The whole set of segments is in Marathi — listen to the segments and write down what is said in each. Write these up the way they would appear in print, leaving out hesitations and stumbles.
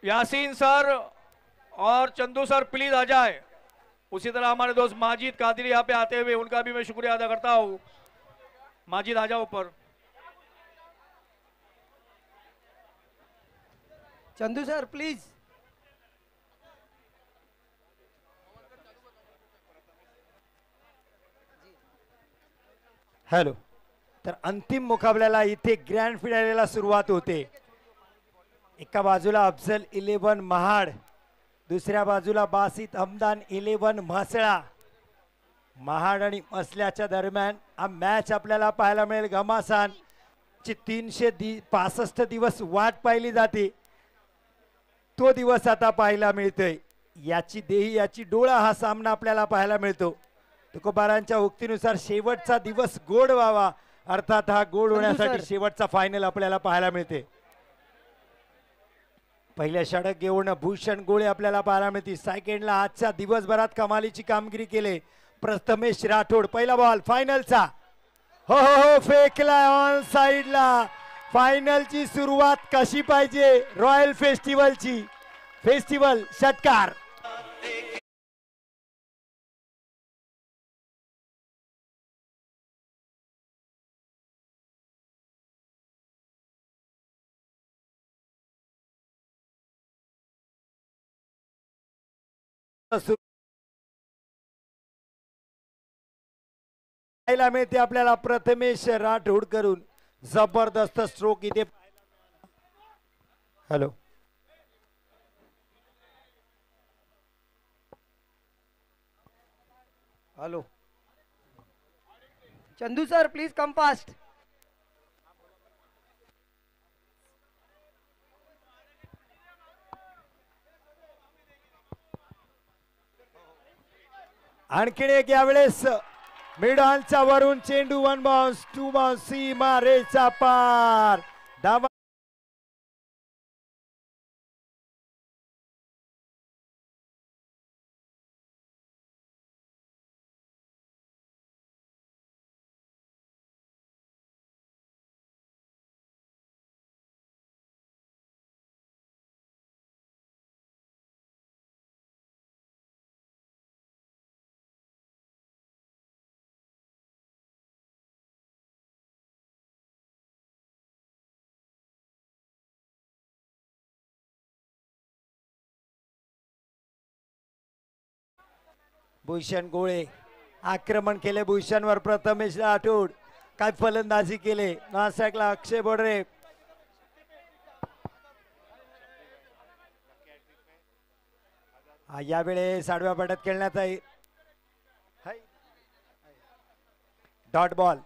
यासीन सर और चंदू सर प्लीज आ जाए। उसी तरह हमारे दोस्त माजिद कादिर यहाँ पे आते हुए उनका भी मैं शुक्रिया अदा करता हूँ। माजिद आ जाओ ऊपर। Chandu sir please. हॅलो, तर अंतिम मुकाबल्याला इथे ग्रँड फिनालेला सुरुवात होते। एका बाजूला अफजल 11 महाड, दुसऱ्या बाजूला बासित हमदान 11 म्हसळा। महाड आणि मसल्याच्या दरम्यान हा मॅच आपल्याला पाहायला मिळेल। घमासान 365 दिवस वाट पाहिली जाते, तो दिवस आता पाहायला मिळतोय। याची देही याची डोळा हा सामना आपल्याला पाहायला मिळतो। तुकोबारांच्या उक्तीनुसार शेवटचा दिवस गोड व्हावा, अर्थात हा गोड होण्यासाठी शेवटचा फायनल आपल्याला पाहायला मिळते। पहिल्या षटक घेऊन भूषण गोळे आपल्याला पाहायला मिळते। सेकंडला आजच्या दिवसभरात कमालीची कामगिरी केले प्रथमेश राठोड। पहिला बॉल फायनलचा, हो हो हो, फेकला ऑन साइडला। फायनलची सुरुवात कशी पाहिजे रॉयल फेस्टिवलची? फेस्टिवल षटकार। पाहायला मिळते आपल्याला प्रथमेश राठोड करून जबरदस्त स्ट्रोक इथे। Hello, hello Chandu sir please come fast. आणखीन एक यावेळेस मिड ऑनच्या वरून चेंडू 1 बाउन्स 2 बाउन्स सीमा रेचा पार। धावा भूषण गोळे आक्रमण केले भूषणवर प्रथमेश राठोड। काय फलंदाजी केले नाशिकला अक्षय बोडरे। यावेळेस आडव्या पट्ट्यात खेळण्यात आहे डॉट बॉल।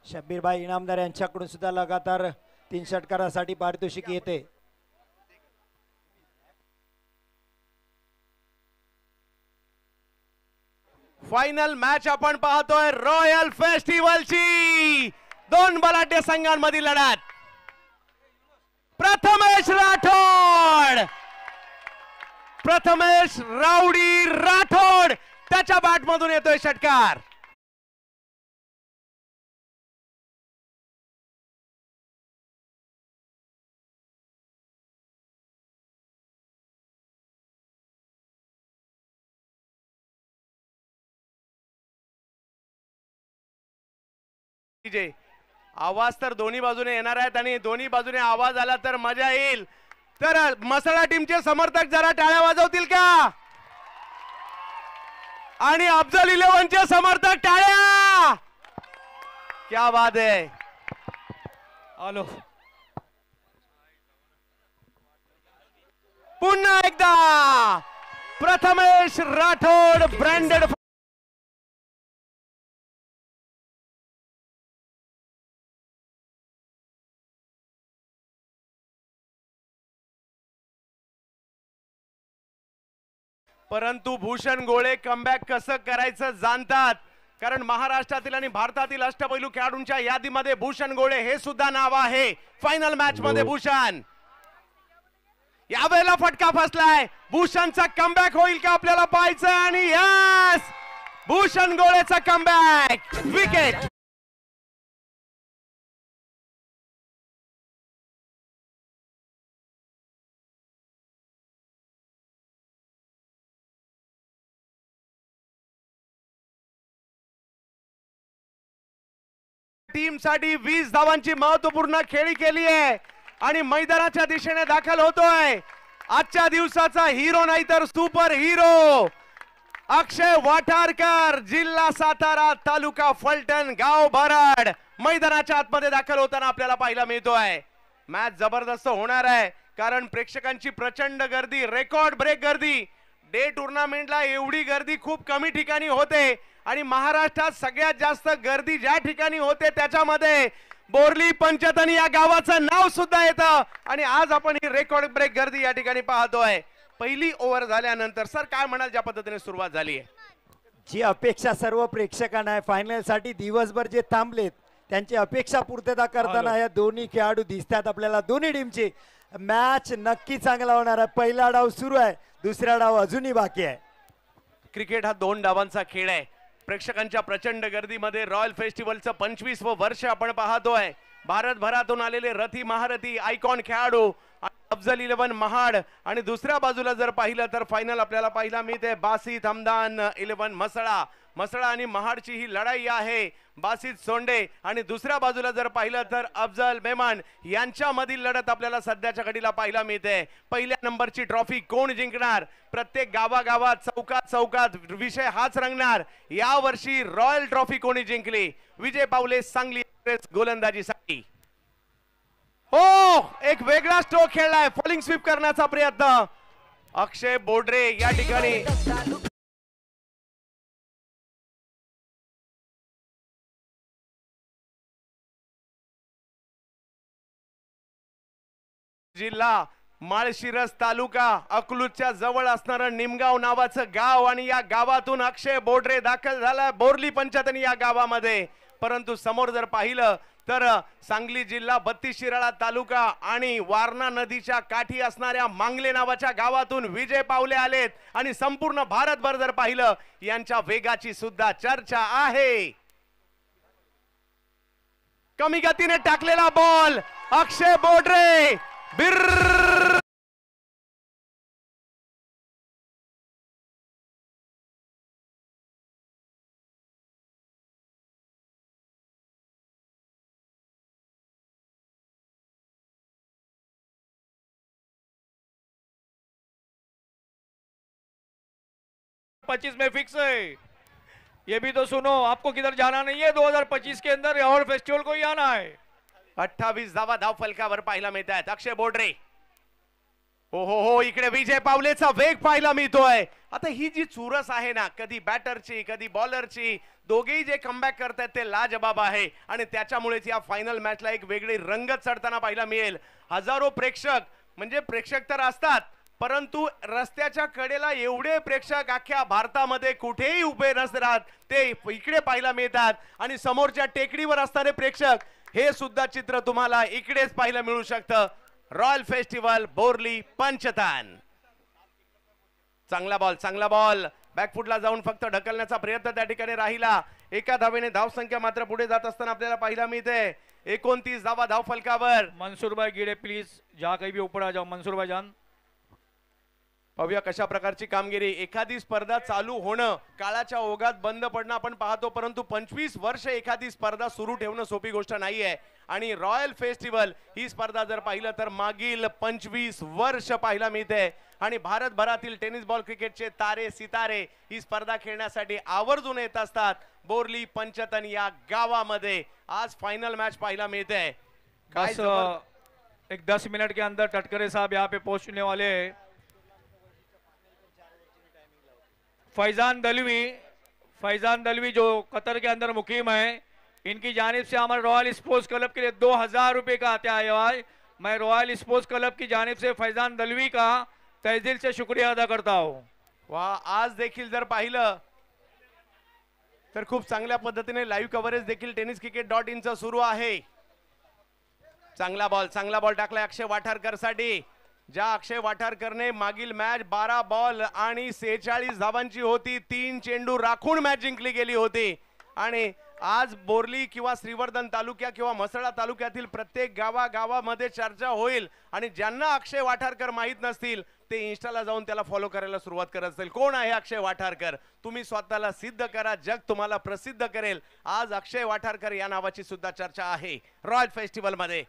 शब्बीरभाई इनामदार यांच्याकडून सुद्धा लगातार 3 षटकारासाठी पारितोषिक येते। फायनल मॅच आपण पाहतोय रॉयल फेस्टिवलची। 2 बलाढ्य संघांमधील लढत। प्रथमेश राठोड, प्रथमेश राऊडी राठोड त्याच्या बॅटमधून येतोय षटकार। आवाज तर दोन्ही बाजूने येणार आहेत आणि दोन्ही बाजूने आवाज आला तर मजा येईल। तर मसळा टीमचे समर्थक जरा टाळ्या वाजवतील का? आणि अफजल 11 चे समर्थक टाळ्या। क्या बात आहे। हॅलो, पुन्हा एकदा प्रथमेश राठोड ब्रँडेड परंतु भूषण गोळे कमबॅक कसं करायचं जाणतात, कारण महाराष्ट्रातील आणि भारतातील अष्टपैलू खेळाडूंच्या यादीमध्ये भूषण गोळे हे सुद्धा नाव आहे। फायनल मॅच मध्ये भूषण यावेळेला फटका फसलाय। भूषणचा कमबॅक होईल का आपल्याला पाहायचं आणि यस, भूषण गोळेचा कमबॅक विकेट। टीम साठी 20 धावांची महत्वपूर्ण खेळी केली आहे आणि मैदानाच्या दिशेने दाखल होतोय आजच्या दिवसाचा हिरो नाही तर सुपर हिरो अक्षय वाठारकर, जिल्हा सातारा, तालुका फलटण, गाव भराड, मैदानाच्या आतमध्ये दाखल होताना आपल्याला पाहायला मिळतोय. मॅच जबरदस्त होणार आहे कारण प्रेक्षकांची प्रचंड गर्दी, रेकॉर्ड ब्रेक गर्दी. डे टुर्नामेंटला एवढी गर्दी खूप कमी ठिकाणी होते आणि महाराष्ट्रात सगळ्यात जास्त गर्दी ज्या ठिकाणी होते त्याच्यामध्ये बोरली पंचतनी या गावाचं नाव सुद्धा येतं आणि आज आपण ही रेकॉर्ड ब्रेक गर्दी या ठिकाणी पाहतोय. पहिली ओव्हर झाल्यानंतर सर काय म्हणाल, ज्या पद्धतीने सुरुवात झाली आहे? जी अपेक्षा सर्व प्रेक्षकांना आहे, फायनल साठी दिवसभर जे थांबलेत त्यांची अपेक्षा पूर्तता करताना या दोन्ही खेळाडू दिसतात आपल्याला. दोन्ही टीमची मॅच नक्की चांगला होणार आहे. पहिला डाव सुरू आहे, दुसरा डाव अजूनही बाकी आहे. क्रिकेट हा 2 डावांचा खेळ आहे. प्रेक्षकांच्या प्रचंड गर्दीमध्ये रॉयल फेस्टिवलचं 25वं वर्ष आपण पाहतोय. भारतभरातून आलेले रथी महारथी आयकॉन खेळाडू, अफजल 11 महाड आणि दुसऱ्या बाजूला जर पाहिलं तर फायनल आपल्याला पाहायला मिळते बासित हमदान 11 मसळा. मसळा आणि महाडची ही लढाई आहे. बासित सोंडे आणि दुसऱ्या बाजूला जर पाहिलं तर अफजल मेमन यांच्यामधील लढत आपल्याला सध्याच्या घडीला पाहायला मिळते. पहिल्या नंबरची ट्रॉफी कोण जिंकणार? प्रत्येक गावागावात, चौकात चौकात विषय हाच रंगणार. या वर्षी रॉयल ट्रॉफी कोणी जिंकली? विजय पावले सांगली एक्सप्रेस गोलंदाजीसाठी. हो, एक वेगळा स्ट्रोक खेळलाय, फॉलिंग स्वीप करण्याचा प्रयत्न. अक्षय बोडरे या ठिकाणी जिल्हा माळशिरस तालुका अकलूजच्या जवळ असणारं निमगाव नावाचं गाव आणि या गावातून अक्षय बोडरे दाखल झाला बोरली पंचतनी या गावामध्ये. परंतु समोर जर पाहिलं तर सांगली जिल्हा 32 शिराळा तालुका आणि वारणा नदीच्या काठी असणाऱ्या मांगले नावाच्या गावातून विजय पावले आलेत आणि संपूर्ण भारतभर जर पाहिलं यांच्या वेगाची सुद्धा चर्चा आहे. कमी गतीने टाकलेला बॉल अक्षय बोडरे बिर पच्चीस में फिक्स है. ये भी तो सुनो, आपको किधर जाना नहीं है. 2025 के अंदर और फेस्टिवल को ही आना है. 28 धावा धाव फलकावर पाहायला मिळत आहेत. अक्षय बोडरे, हो, इकडे विजय पावलेचा वेग पाहायला मिळतोय. आता ही जी चुरस आहे ना, कधी बॅटरची कधी बॉलरची, दोघेही जे कमबॅक करतायत ते लाजबाब आहे आणि त्याच्यामुळेच या फायनल मॅचला एक वेगळी रंगत चढताना पाहायला मिळेल. हजारो प्रेक्षक, म्हणजे प्रेक्षक तर असतात परंतु रस्त्याच्या कडेला एवढे प्रेक्षक अख्ख्या भारतामध्ये कुठेही उभे नसतात ते इकडे पाहायला मिळतात आणि समोरच्या टेकडीवर असणारे प्रेक्षक हे सुद्धा चित्र तुम्हाला इकडेच पाहायला मिळू शकतं. Royal festival Borli Panchatan. चांगला बॉल बॅकफुटला जाऊन फक्त ढकलण्याचा प्रयत्न त्या ठिकाणी राहिला. एका धावेने धावसंख्या मात्र पुढे जात असताना आपल्याला पाहायला मिळते. 29 धावा धाव फलकावर. मंसूर भाई गिरे प्लीज, जहां कहीं भी ऊपर आ जाओ. मंसूर भाई जान, पाहूया कशा प्रकारची कामगिरी. एखादी स्पर्धा चालू होणं, काळाच्या ओघात बंद पडणं आपण पाहतो, परंतु 25 वर्ष एखादी स्पर्धा सुरू ठेवणं सोपी गोष्ट नाहीये. आणि रॉयल फेस्टिवल ही स्पर्धा जर पाहिलं तर मागील 25 वर्ष पाहायला मिळते आणि भारतभरातील टेनिस बॉल क्रिकेटचे तारे सितारे ही स्पर्धा खेळण्यासाठी आवर्जून येत असतात बोरली पंचतन या गावामध्ये. आज फायनल मॅच पाहायला मिळते. एक 10 मिनट के अंदर टटकरे साहब यहाँ पे पहुंचने वाले हैं. फैजान दलवी जो कतर के अंदर मुकीम है, इनकी जानिब से हमारे रॉयल स्पोर्ट्स क्लब के लिए 2000 रुपए का आता है. मैं रॉयल स्पोर्ट्स क्लब की जानिब से फैजान दलवी का तहे दिल से शुक्रिया अदा करता हूँ. वा, आज देखील जर पाहिलं तर खूप चांगल्या पद्धतीने लाईव्ह कव्हरेज देखील tenniscricket.in चं सुरू आहे. चांगला बॉल टाकलाय अक्षय वाठारकर साठी. ज्या अक्षय वाठारकरने मागील मॅच 12 बॉल आणि 46 धावांची होती, 3 चेंडू राखून मॅच जिंकली गेली होती आणि आज बोर्ली किंवा श्रीवर्धन तालुक्या किंवा म्हसळा तालुक्यातील प्रत्येक गावागावामध्ये चर्चा होईल आणि ज्यांना अक्षय वाठारकर माहीत नसतील ते इंस्टाला जाऊन त्याला फॉलो करायला सुरुवात करत असतील. कोण आहे अक्षय वाठारकर? तुम्ही स्वतःला सिद्ध करा, जग तुम्हाला प्रसिद्ध करेल. आज अक्षय वाठारकर या नावाची सुद्धा चर्चा आहे रॉयल फेस्टिवल मध्ये.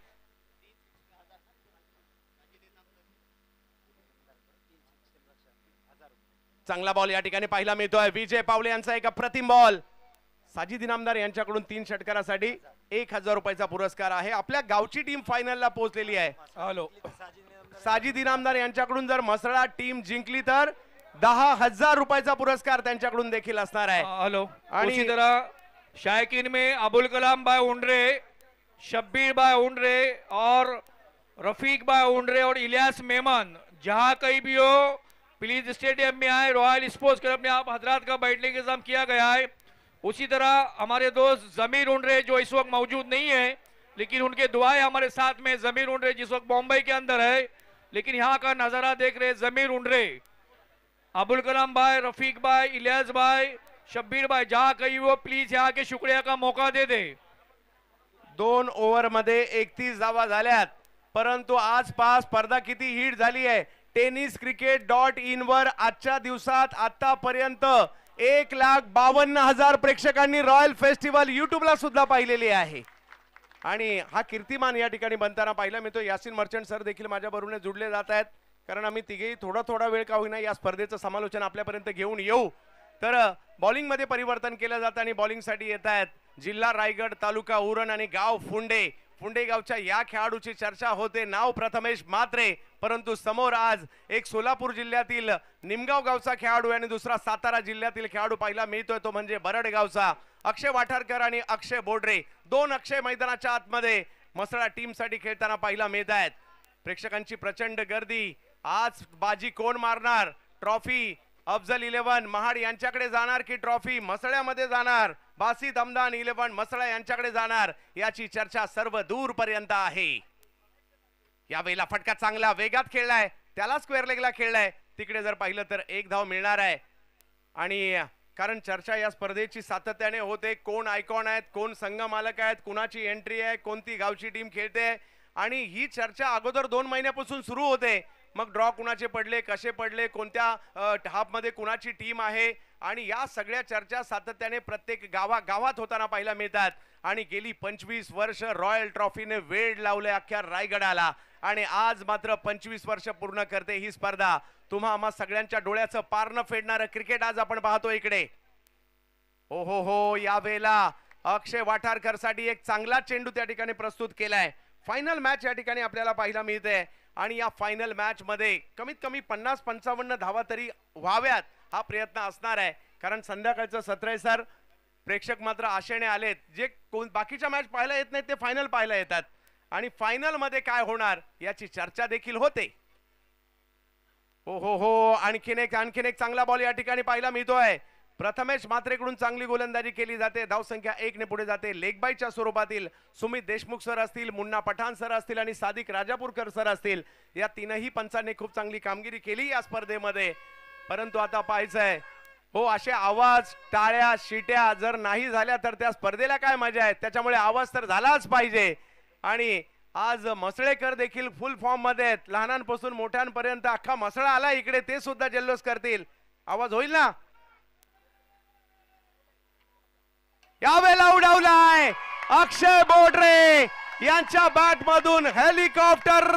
चांगला बॉल या ठिकाणी पाहायला मिळतोय. विजय पावले यांचा एक अप्रतिम बॉल. साजिद इनामदार यांच्याकडून 3 षटकारासाठी 1000 रुपयाचा पुरस्कार आहे. आपल्या गावची टीम फायनलला पोहोचलेली आहे. हेलो साजिद इनामदार यांच्याकडून जर म्हसळा टीम जिंकली तर 10,000 रुपयाचा पुरस्कार त्यांच्याकडून देखील असणार आहे. हेलो आणि- उसी तरह शायकीन में अबुल कलाम भाई उंडरे, शब्बीर भाई उंडरे और रफीक भाई उंडरे और इलियास मेमन, जहां कहीं भी हो प्लीज स्टेडियम में आए. रॉयल स्पोर्ट्स क्लब में आप हजरात का बैठने का इंतजाम किया गया है. उसी तरह हमारे दोस्त जमीर उंडरे जो इस वक्त मौजूद नहीं है, लेकिन उनके दुआएं हमारे साथ में. जमीर उंडरे जिस वक्त मुंबई के अंदर है, लेकिन यहाँ का नजारा देख रहे. जमीर उंडरे, अबुल कलाम भाई, रफीक भाई, इलियास भाई, शब्बीर भाई, जहां कहीं वो प्लीज यहाँ के शुक्रिया का मौका दे दे. 2 ओव्हर मध्ये 31 धावा झाल्यात. परंतु आज पास स्पर्धा किती हिट झाली आहे. tenniscricket.in वर आजच्या दिवसात आतापर्यंत 1,52,000 प्रेक्षकांनी रॉयल फेस्टिवल युट्यूबला सुद्धा पाहिलेली आहे. आणि हा कीर्तिमान या ठिकाणी बनताना पाहिला मिळतो. यासिन मर्चंट सर देखील माझ्या बरोबर जुडले जात आहेत, कारण आम्ही तिघेही थोडा वेळ का होईना या स्पर्धेचं समालोचन आपल्यापर्यंत घेऊन येऊ. तर बॉलिंग मध्ये परिवर्तन केलं जातं आणि बॉलिंगसाठी येत आहेत जिल्हा रायगड, तालुका उरण आणि गाव फुंडे. फुंडे गावच्या या खेळाडूची चर्चा होते. नाव प्रथमेश म्हात्रे, परंतु समोर आज एक सोलापूर जिल्ह्यातील निमगाव गावचा खेळाडू आणि दुसरा सातारा जिल्ह्यातील खेळाडू पाहायला मिळतोय, तो म्हणजे बरड गावचा अक्षय वाठारकर आणि अक्षय बोडरे. 2 अक्षय मैदानाच्या आतमध्ये म्हसळा टीम साठी खेळताना पाहायला मिळत आहेत. प्रेक्षकांची प्रचंड गर्दी. आज बाजी कोण मारणार? ट्रॉफी अफजल 11 महाड यांच्याकडे जाणार की ट्रॉफी म्हसळ्यामध्ये जाणार? बासित हमदान 11 म्हसळा यांच्याकडे जाणार, याची चर्चा सर्व दूरपर्यंत आहे. यावेळेला फटका चांगला वेगात खेळलाय, त्याला स्क्वेअर लेगला खेळलाय. तिकडे जर पाहिलं तर 1 धाव मिळणार आहे. आणि कारण चर्चा या स्पर्धेची सातत्याने होते. कोण आयकॉन आहेत, कोण संघ मालक आहेत, कुणाची एंट्री आहे, कोणती गावची टीम खेळते. आणि ही चर्चा अगोदर 2 महिन्यापासून सुरू होते. मग ड्रॉ कुणाचे पडले, कसे पडले, कोणत्या हाफमध्ये कुणाची टीम आहे, आणि या सगळ्या चर्चा सातत्याने प्रत्येक गावात होताना पाहायला मिळतात. आणि गेली 25 वर्ष रॉयल ट्रॉफीने वेळ लावले अख्ख्या रायगडाला, आणि आज मात्र 25 वर्ष पूर्ण करते ही स्पर्धा. तुम्हा आम्हा सगळ्यांच्या डोळ्याचं पारणं फेडणारं क्रिकेट आज आपण पाहतो इकडे. हो यावेळेला अक्षय वाठारकर साठी एक चांगला चेंडू त्या ठिकाणी प्रस्तुत केलाय. फायनल मॅच या ठिकाणी आपल्याला पाहायला मिळते, आणि या फायनल मॅच मध्ये कमीत कमी 50-55 धावा तरी व्हाव्यात हा प्रयत्न असणार आहे. कारण संध्याकाळचं सत्र आहे सर. प्रेक्षक मात्र आशेने आलेत. जे बाकीच्या मॅच पाहायला येत नाहीत ते फायनल पाहायला येतात, आणि फायनल मध्ये काय होणार याची चर्चा देखील होते. हो आणखीन एक चांगला बॉल या ठिकाणी पाहायला मिळतोय. प्रथमेश म्हात्रेकडून चांगली गोलंदाजी केली जाते. धावसंख्या 1 ने पुढे जाते. लेग बायच्या स्वरूपातील सुमित देशमुख सर असतील, मुन्ना पठाण सर असतील आणि सादिक राजापूरकर सर असतील, या तीनही पंचांनी खूप चांगली कामगिरी केली या स्पर्धेमध्ये. परंतु आता पाहायचंय असे आवाज, टाळ्या, शिट्या जर नाही झाल्या तर त्या स्पर्धेला काय मजा आहे. त्याच्यामुळे आवाज तर झालाच पाहिजे. आणि आज मसळेकर देखील फुल फॉर्म मध्ये आहेत. लहानांपासून मोठ्यांपर्यंत अख्खा मसळा आला इकडे, ते सुद्धा जल्लोष करतील. आवाज होईल ना? यावेळेला उडवलाय अक्षय बोडरे यांच्या बॅट मधून हेलिकॉप्टर.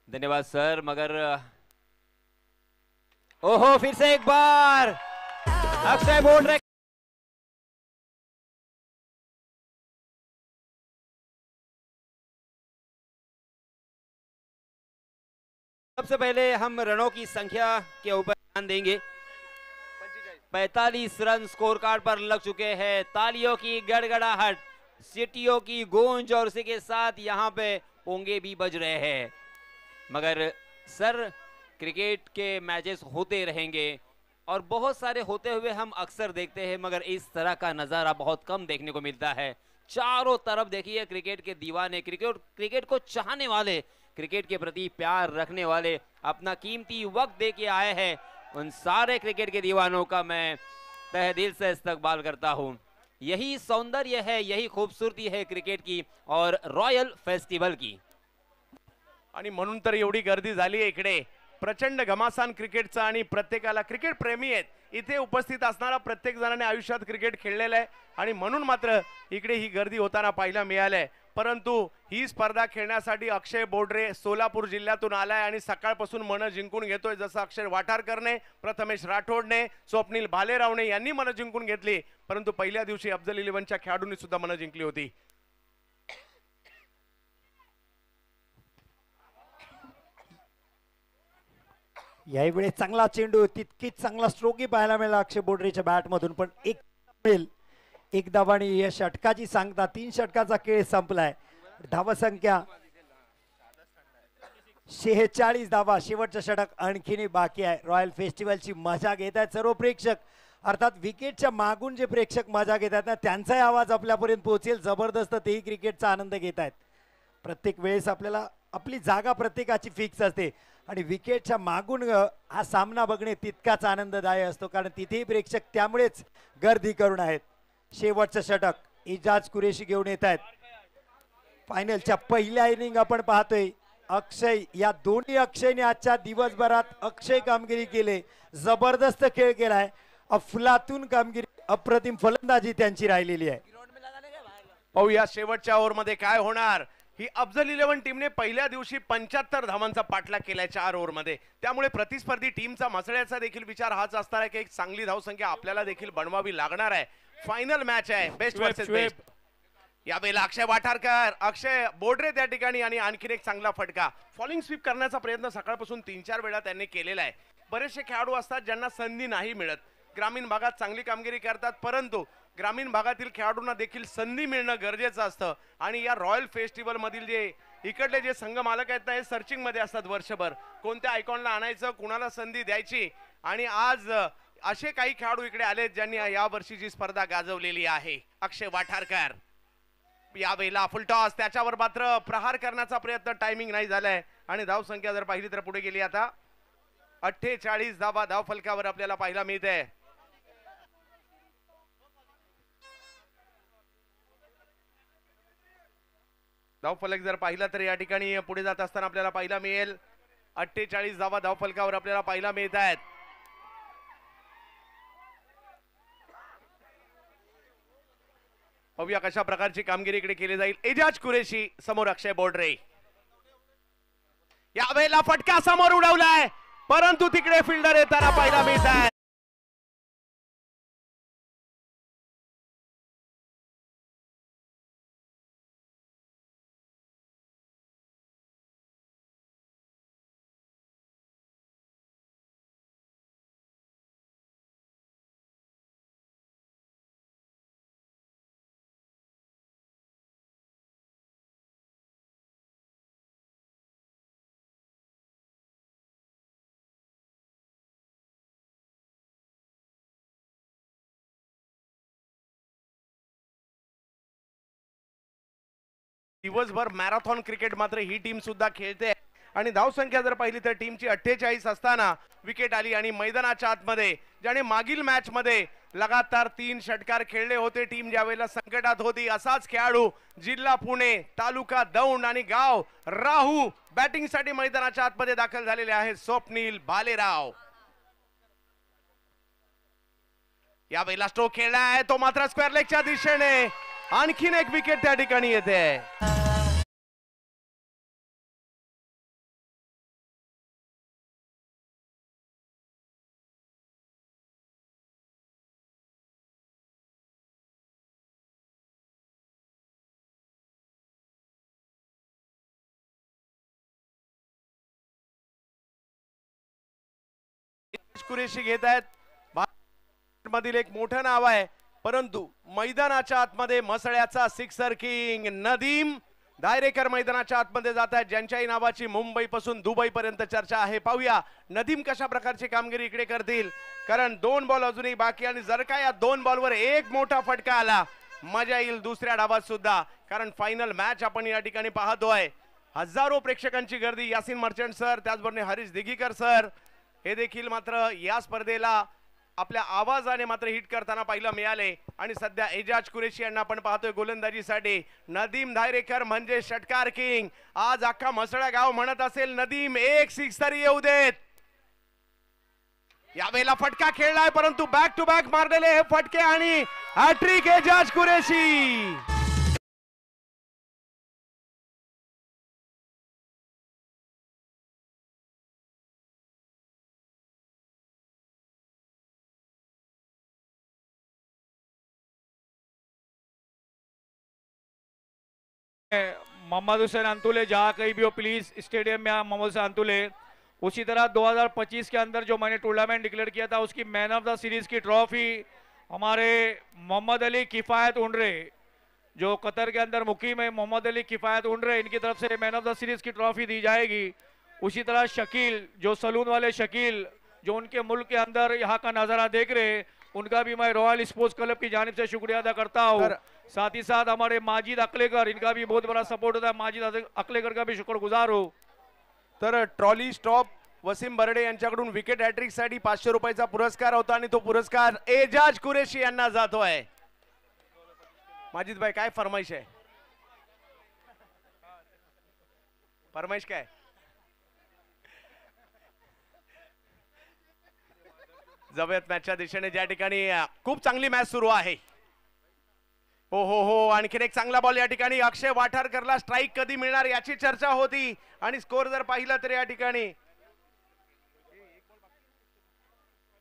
धन्यवाद सर. मगर ओहो, फिर से एक बार अक्षय बोडरे. सबसे पहले हम रनों की संख्या के ऊपर ध्यान देंगे. 45 रन स्कोर कार्ड पर लग चुके हैं. तालियों की गड़गड़ाहट, सीटियों की गूंज और उसी के साथ यहाँ पे पोंगे भी बज रहे हैं. मगर सर क्रिकेट के मैचेस होते रहेंगे और बहुत सारे होते हुए हम अक्सर देखते हैं, मगर इस तरह का नजारा बहुत कम देखने को मिलता है। चारों तरफ देखिए क्रिकेट के दीवाने, क्रिकेट को चाहने वाले, क्रिकेट के प्रति प्यार रखने वाले, अपना कीमती वक्त दे के आए हैं। उन सारे क्रिकेट के दीवानों का मैं तहे दिल से इस्तकबाल करता हूं। यही सौंदर्य है, यही खूबसूरती है क्रिकेट की और रॉयल फेस्टिवल की। आणि म्हणून तर एवढी गर्दी झाली आहे इकडे। प्रचंड घमासान क्रिकेटचा आणि प्रत्येकाला, क्रिकेट प्रेमी आहेत इथे उपस्थित असणारा प्रत्येक जणाने आयुष्यात क्रिकेट खेळलेलं आहे आणि म्हणून मात्र इकडे ही गर्दी होताना पाहायला मिळालंय। परंतु ही स्पर्धा खेळण्यासाठी अक्षय बोडरे सोलापूर जिल्ह्यातून आलाय आणि सकाळपासून मन जिंकून घेतोय। जसं अक्षय वाठारकरने, प्रथमेश राठोडने, स्वप्नील भालेरावने यांनी मन जिंकून घेतली, परंतु पहिल्या दिवशी अफजल 11च्या खेळाडूंनी सुद्धा मन जिंकली होती। यावेळी चांगला चेंडू, तितकीच चांगला स्ट्रोकही पाहायला मिळाला अक्षय बोडरेच्या बॅट मधून, पण एक धावाने या षटकाची सांगता 3 षटकाचा खेळ संपलाय। धावसंख्या 46 धावा, शेवटचं षटक आणखीनही बाकी आहे। रॉयल फेस्टिवलची मजा घेत आहेत सर्व प्रेक्षक, अर्थात विकेटच्या मागून जे प्रेक्षक मजा घेत आहेत ना त्यांचाही आवाज आपल्यापर्यंत पोहोचेल। जबरदस्त तेही क्रिकेटचा आनंद घेत आहेत। प्रत्येक वेळेस आपल्याला आपली जागा प्रत्येकाची फिक्स असते आणि विकेटच्या मागून हा सामना बघणे तितकाच आनंददायी असतो, कारण तिथेही प्रेक्षक त्यामुळेच गर्दी करून आहेत। शेवटचं षटक इजाज कुरेशी घेऊन येत आहेत। फायनलच्या पहिल्या इनिंग आपण पाहतोय अक्षय, या दोन्ही अक्षयने आजच्या दिवसभरात अक्षय कामगिरी केली, जबरदस्त खेळ केलाय, अफलातून कामगिरी, अप्रतिम फलंदाजी त्यांची राहिलेली आहे। पाहूया शेवटच्या ओव्हरमध्ये काय होणार। ही अफजल 11 टीमने पहिल्या दिवशी 75 धावांचा पाठलाग केलाय 4 ओव्हरमध्ये, त्यामुळे प्रतिस्पर्धी टीमचा मसळ्याचा देखील विचार हाच असणार आहे की एक चांगली धावसंख्या आपल्याला देखील बनवावी लागणार आहे। फायनल मॅच आहे, बेस्ट वर्सेस बेस्ट। यावेळेला अक्षय वाठारकर, अक्षय बोडरे त्या ठिकाणी आणि आणखीन एक चांगला फटका। फॉलिंग स्वीप करण्याचा प्रयत्न सकाळपासून 3-4 वेळा त्यांनी केलेला आहे। बरेचसे खेळाडू असतात ज्यांना संधी नाही मिळत, ग्रामीण भागात चांगली कामगिरी करतात, परंतु ग्रामीण भागातील खेळाडूंना देखील संधी मिळणं गरजेचं असतं। आणि या रॉयल फेस्टिवल मधील जे इकडले जे संघ मालक आहेत ना हे सर्चिंग मध्ये असतात वर्षभर, कोणत्या आयकॉनला आणायचं, कुणाला संधी द्यायची। आणि आज असे काही खेळाडू इकडे आलेत ज्यांनी या वर्षीची स्पर्धा गाजवलेली आहे। अक्षय वाठारकर यावेळेला फुल टॉस, त्याच्यावर मात्र प्रहार करण्याचा प्रयत्न, टायमिंग नाही झालाय आणि धाव संख्या जर पाहिली तर पुढे गेली आता 48 धावा धाव फलकावर आपल्याला पाहायला मिळते। धाव फलक जर पाहिला तर या ठिकाणी पुढे जात असताना आपल्याला पाहायला मिळेल 48 धावा धाव फलकावर आपल्याला पाहायला मिळत आहेत। पाहूया कशा प्रकारची कामगिरी इकडे केली जाईल। एजाज कुरेशी समोर अक्षय बोडरे, यावेळेला फटका समोर उडवलाय, परंतु तिकडे फिल्डर येताना पाहायला मिळत आहे। दिवसभर मॅरेथॉन क्रिकेट मात्र ही टीम सुद्धा खेळते आणि धावसंख्या जर पाहिली तर टीमची 48 असताना विकेट आली आणि मैदानाच्या आतमध्ये ज्याने मागील मॅच मध्ये लगातार 3 षटकार खेळले होते, टीम ज्यावेळेला संकटात होती, असाच खेळाडू जिल्हा पुणे, तालुका दौंड आणि गाव राहू बॅटिंग साठी मैदानाच्या आतमध्ये दाखल झालेले आहेत स्वप्नील भालेराव। यावेळेला स्ट्रोक खेळला आहे तो मात्र स्क्वेअर लेगच्या दिशेने, आणखीन एक विकेट त्या ठिकाणी येते। कुरेशी घेत आहेत, मधील एक मोठं नाव आहे, परंतु मैदानाच्या आतमध्ये मसळ्याचा सिक्सर किंग नदीम दायरेकर मैदानाच्या आतमध्ये जात आहेत, ज्यांच्याही नावाची मुंबई पासून दुबई पर्यंत चर्चा आहे. पाहूया नदीम कशा प्रकारची कामगिरी इकडे करतील, कारण 2 बॉल अजूनही बाकी, आणि जर का या 2 बॉलवर एक मोठा फटका आला मजा येईल दुसऱ्या डावात सुद्धा, कारण फायनल मॅच आपण या ठिकाणी पाहतोय. हजारो प्रेक्षकांची गर्दी. यासिन मर्चंट सर, त्याचबरोबर हरीश दिघीकर सर हे देखील मात्र या स्पर्धेला आपल्या आवाजाने मात्र हिट करताना पाहायला मिळाले. आणि सध्या एजाज कुरेशी यांना आपण पाहतोय गोलंदाजीसाठी. नदीम दायरेकर म्हणजे षटकार किंग. आज अख्खा म्हसळा गाव म्हणत असेल नदीम एक 6 तरी येऊ देत. यावेळेला फटका खेळलाय, परंतु बॅक टू बॅक मारलेले हे फटके आणि हॅट्रिक एजाज कुरेशी. मोहम्मद हुसैन अंतुले, जहाँ कहीं भी हो प्लीज स्टेडियम में मोहम्मद हुसैन अंतुले. उसी तरह 2025 के अंदर जो मैंने टूर्नामेंट डिक्लेयर किया था उसकी मैन ऑफ द सीरीज की ट्रॉफी हमारे मोहम्मद अली किफायत उंडरे, जो कतर के अंदर मुकीम है, मोहम्मद अली किफायत उंडरे, इनकी तरफ से मैन ऑफ द सीरीज की ट्रॉफी दी जाएगी. उसी तरह शकील, जो सलून वाले शकील, जो उनके मुल्क के अंदर यहाँ का नज़ारा देख रहे, उनका भी मैं रॉयल स्पोर्ट्स क्लब की जानिब से शुक्रिया अदा करता हूँ. साथ ही साथ हमारे माजिद अकलेकर, इनका भी बहुत बड़ा सपोर्ट होता है. माजिद अकलेकर का भी शुक्रगुजार हो. तर ट्रॉली स्टॉप वसीम बर्डे यांच्याकडून विकेट हॅट्रिक साठी 500 रुपयाचा पुरस्कार होता, आणि तो पुरस्कार एजाज कुरेशी यांना जातोय. माजिद भाई, काय फरमाइश आहे? फरमाइश काय? जबरदस्त मॅचच्या दिशेने ज्या ठिकाणी खूप चांगली मॅच सुरू आहे. हो हो हो, आणखीन एक चांगला बॉल या ठिकाणी. अक्षय वाठारकरला स्ट्राईक कधी मिळणार याची चर्चा होती, आणि स्कोर जर पाहिलं तर या ठिकाणी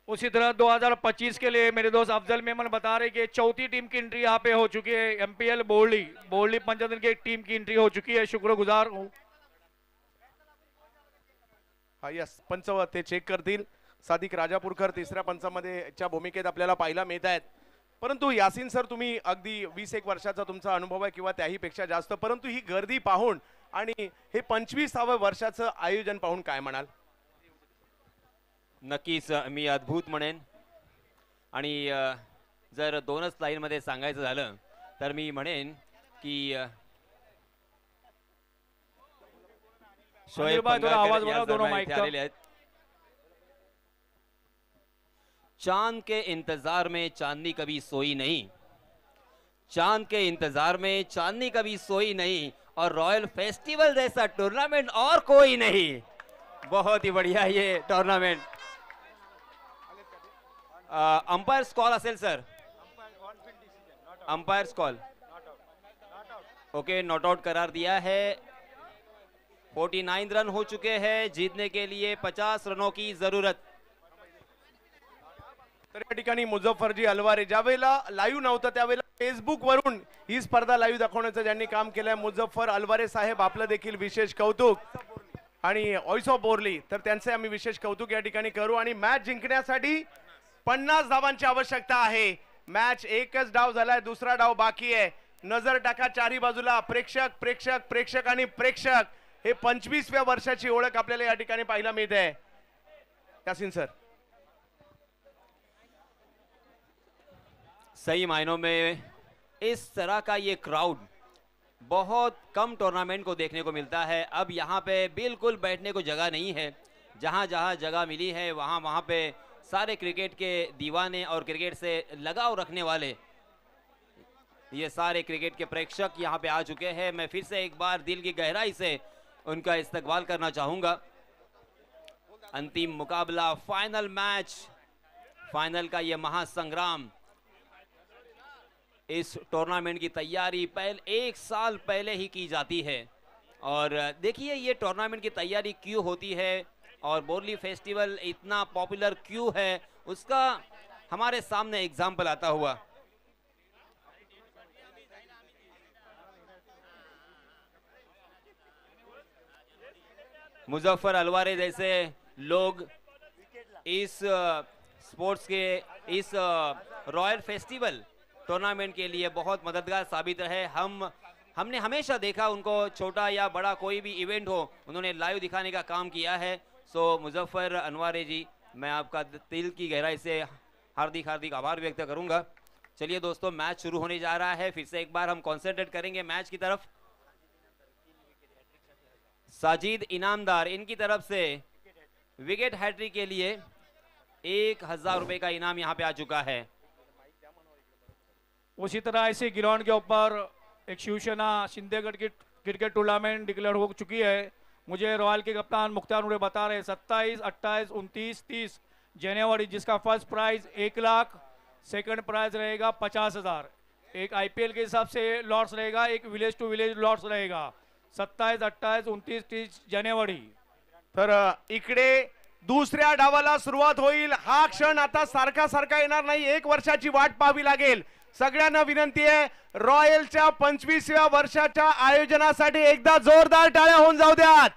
उसी तरह 2025 के लिए मेरे दोस्त अफजल मेमन बता रहे कि चौथी टीम की एंट्री यहाँ पे हो चुकी है. एमपीएल बोरली पंचदन की एक टीम की एंट्री हो चुकी है. शुक्रगुजार हूँ. हा यस, पंच ते चेक करतील. सादिक राजापूरकर तिसऱ्या पंचामध्ये च्या भूमिकेत आपल्याला पाहायला मिळत आहेत. परंतु यासिन सर, तुम्ही अगदी 20-1 वर्षाचा तुमचा अनुभव आहे किंवा त्याही पेक्षा जास्त, परंतु ही गर्दी पाहून आणि हे 25व्या वर्षाचं आयोजन पाहून काय म्हणाल? नक्कीच मी अद्भुत म्हणेन. आणि जर 2च लाईन मध्ये सांगायचं झालं तर मी म्हणेन की शोएब थोड़ा आवाज पंगारकर बढ़ाओ दोनों या माइक दरम्यान इथे आलेले आहेत. चांद के इंतजार में चांदनी कभी सोई नहीं, चांद के इंतजार में चांदनी कभी सोई नहीं, और रॉयल फेस्टिवल जैसा टूर्नामेंट और कोई नहीं. बहुत ही बढ़िया ये टूर्नामेंट. अंपायर्स कॉल असेल sir? Umpires call okay, not out करार दिया है. 49 रन हो चुके हैं. जीतने के लिए 50 रनों की जरूरत. तर या ठिकाणी मुझफ्फरजी अलवारे, ज्यावेळेला लाईव्ह नव्हतं त्यावेळेला फेसबुक वरून ही स्पर्धा लाईव्ह दाखवण्याचं ज्यांनी काम केलंय, मुझफ्फर अलवारे साहेब, आपलं देखील विशेष कौतुक. आणि व्हॉइस ऑफ बोरली, तर त्यांचे आम्ही विशेष कौतुक या ठिकाणी करू. आणि मॅच जिंकण्यासाठी 50 धावांची आवश्यकता आहे. मॅच एकच डाव झालाय, दुसरा डाव बाकी आहे. नजर टाका चारी बाजूला, प्रेक्षक प्रेक्षक प्रेक्षक आणि प्रेक्षक. हे 25व्या वर्षाची ओळख आपल्याला या ठिकाणी पाहायला मिळते. यासिन सर, सही मायनों में इस तरह का ये क्राउड बहुत कम टूर्नामेंट को देखने को मिलता है. अब यहाँ पे बिल्कुल बैठने को जगह नहीं है. जहाँ जहाँ जगह मिली है वहाँ वहाँ पे सारे क्रिकेट के दीवाने और क्रिकेट से लगाव रखने वाले ये सारे क्रिकेट के प्रेक्षक यहाँ पे आ चुके हैं. मैं फिर से एक बार दिल की गहराई से उनका इस्तकबाल करना चाहूँगा. अंतिम मुकाबला, फाइनल मैच, फाइनल का ये महासंग्राम. इस टूर्नामेंट की तैयारी 1 साल पहले ही की जाती है. और देखिए ये टूर्नामेंट की तैयारी क्यों होती है और बोरली फेस्टिवल इतना पॉपुलर क्यों है, उसका हमारे सामने एग्जाम्पल आता हुआ. मुजफ्फर अलवारे जैसे लोग इस स्पोर्ट्स के, इस रॉयल फेस्टिवल टूर्नामेंट के लिए बहुत मददगार साबित रहे. हमने हमेशा देखा उनको, छोटा या बड़ा कोई भी इवेंट हो उन्होंने लाइव दिखाने का काम किया है। सो मुजफ्फर अनवारी जी, मैं आपका दिल की गहराई से हार्दिक हार्दिक आभार व्यक्त करूंगा। चलिए दोस्तों, मैच शुरू होने जा रहा है। फिर से एक बार हम कॉन्सेंट्रेट करेंगे मैच की तरफ। साजिद इनामदार, इनकी तरफ से विकेट हैट्रिक के लिए 1000 रुपए का इनाम यहाँ पे आ चुका है। उसी तरह ऐसे ग्राउंड के ऊपर एक शिवसेना शिंदेगढ़ की क्रिकेट टूर्नामेंट डिक्लेयर हो चुकी है। मुझे रॉयल के कप्तान मुख्तार नूरे बता रहे हैं 27, 28, 29, 30 जनवरी, जिसका first prize 1 lakh, second prize रहेगा 50,000। एक आईपीएल के हिसाब से लॉट्स रहेगा, एक विलेज टू विलेज लॉट्स रहेगा 27, 28, 29, 30 जानेवारी। तर इकडे दुसऱ्या डावाला सुरुवात होईल। हा क्षण आता सारखा सारखा येणार नाही, 1 वर्षाची वाट पाहावी लागेल। सगळ्यांना विनंती आहे, रॉयलच्या 25व्या वर्षाच्या आयोजनासाठी एकदा जोरदार टाळ्या होऊन जाऊ द्यात,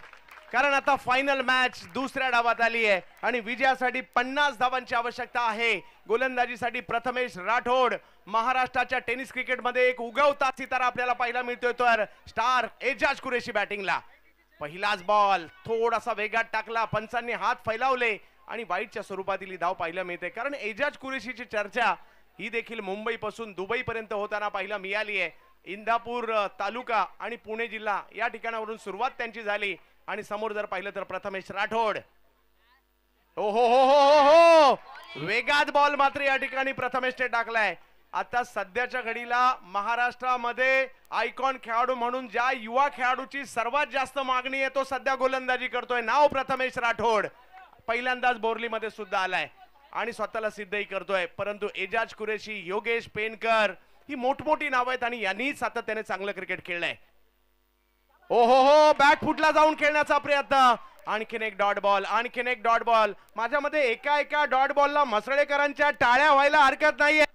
कारण आता फायनल मॅच दुसऱ्या डावात आली आहे आणि विजयासाठी 50 धावांची आवश्यकता आहे। गोलंदाजीसाठी प्रथमेश राठोड, महाराष्ट्राच्या टेनिस क्रिकेटमध्ये एक उगवता सितारा आपल्याला पाहायला मिळतोय, तर स्टार एजाज कुरेशी बॅटिंगला। पहिलाच बॉल थोडासा वेगात टाकला, पंचांनी हात फैलावले आणि वाईटच्या स्वरूपातील धाव पाहायला मिळते, कारण एजाज कुरेशीची चर्चा ही देखील मुंबई पासून दुबई पर्यंत होताना पाहायला मिळाली आहे। इंदापूर तालुका आणि पुणे जिल्हा या ठिकाणावरून सुरुवात त्यांची झाली आणि समोर जर पाहिलं तर प्रथमेश राठोड, हो हो हो हो हो वेगात बॉल मात्र या ठिकाणी प्रथमेशने टाकलाय। आता सध्याच्या घडीला महाराष्ट्रामध्ये आयकॉन खेळाडू म्हणून ज्या युवा खेळाडूची सर्वात जास्त मागणी आहे तो सध्या गोलंदाजी करतोय, नाव प्रथमेश राठोड। पहिल्यांदाच बोर्लीमध्ये सुद्धा आलाय आणि स्वतःला सिद्धही करतोय, परंतु एजाज कुरेशी, योगेश पेनकर ही मोठमोठी नाव आहेत आणि यांनी सातत्याने चांगलं क्रिकेट खेळलंय। ओ हो हो बॅक फुटला जाऊन खेळण्याचा प्रयत्न, आणखीन एक डॉट बॉल, आणखीन एक डॉट बॉल। माझ्या मध्ये एका डॉट बॉलला मसळेकरांच्या टाळ्या व्हायला हरकत नाहीये,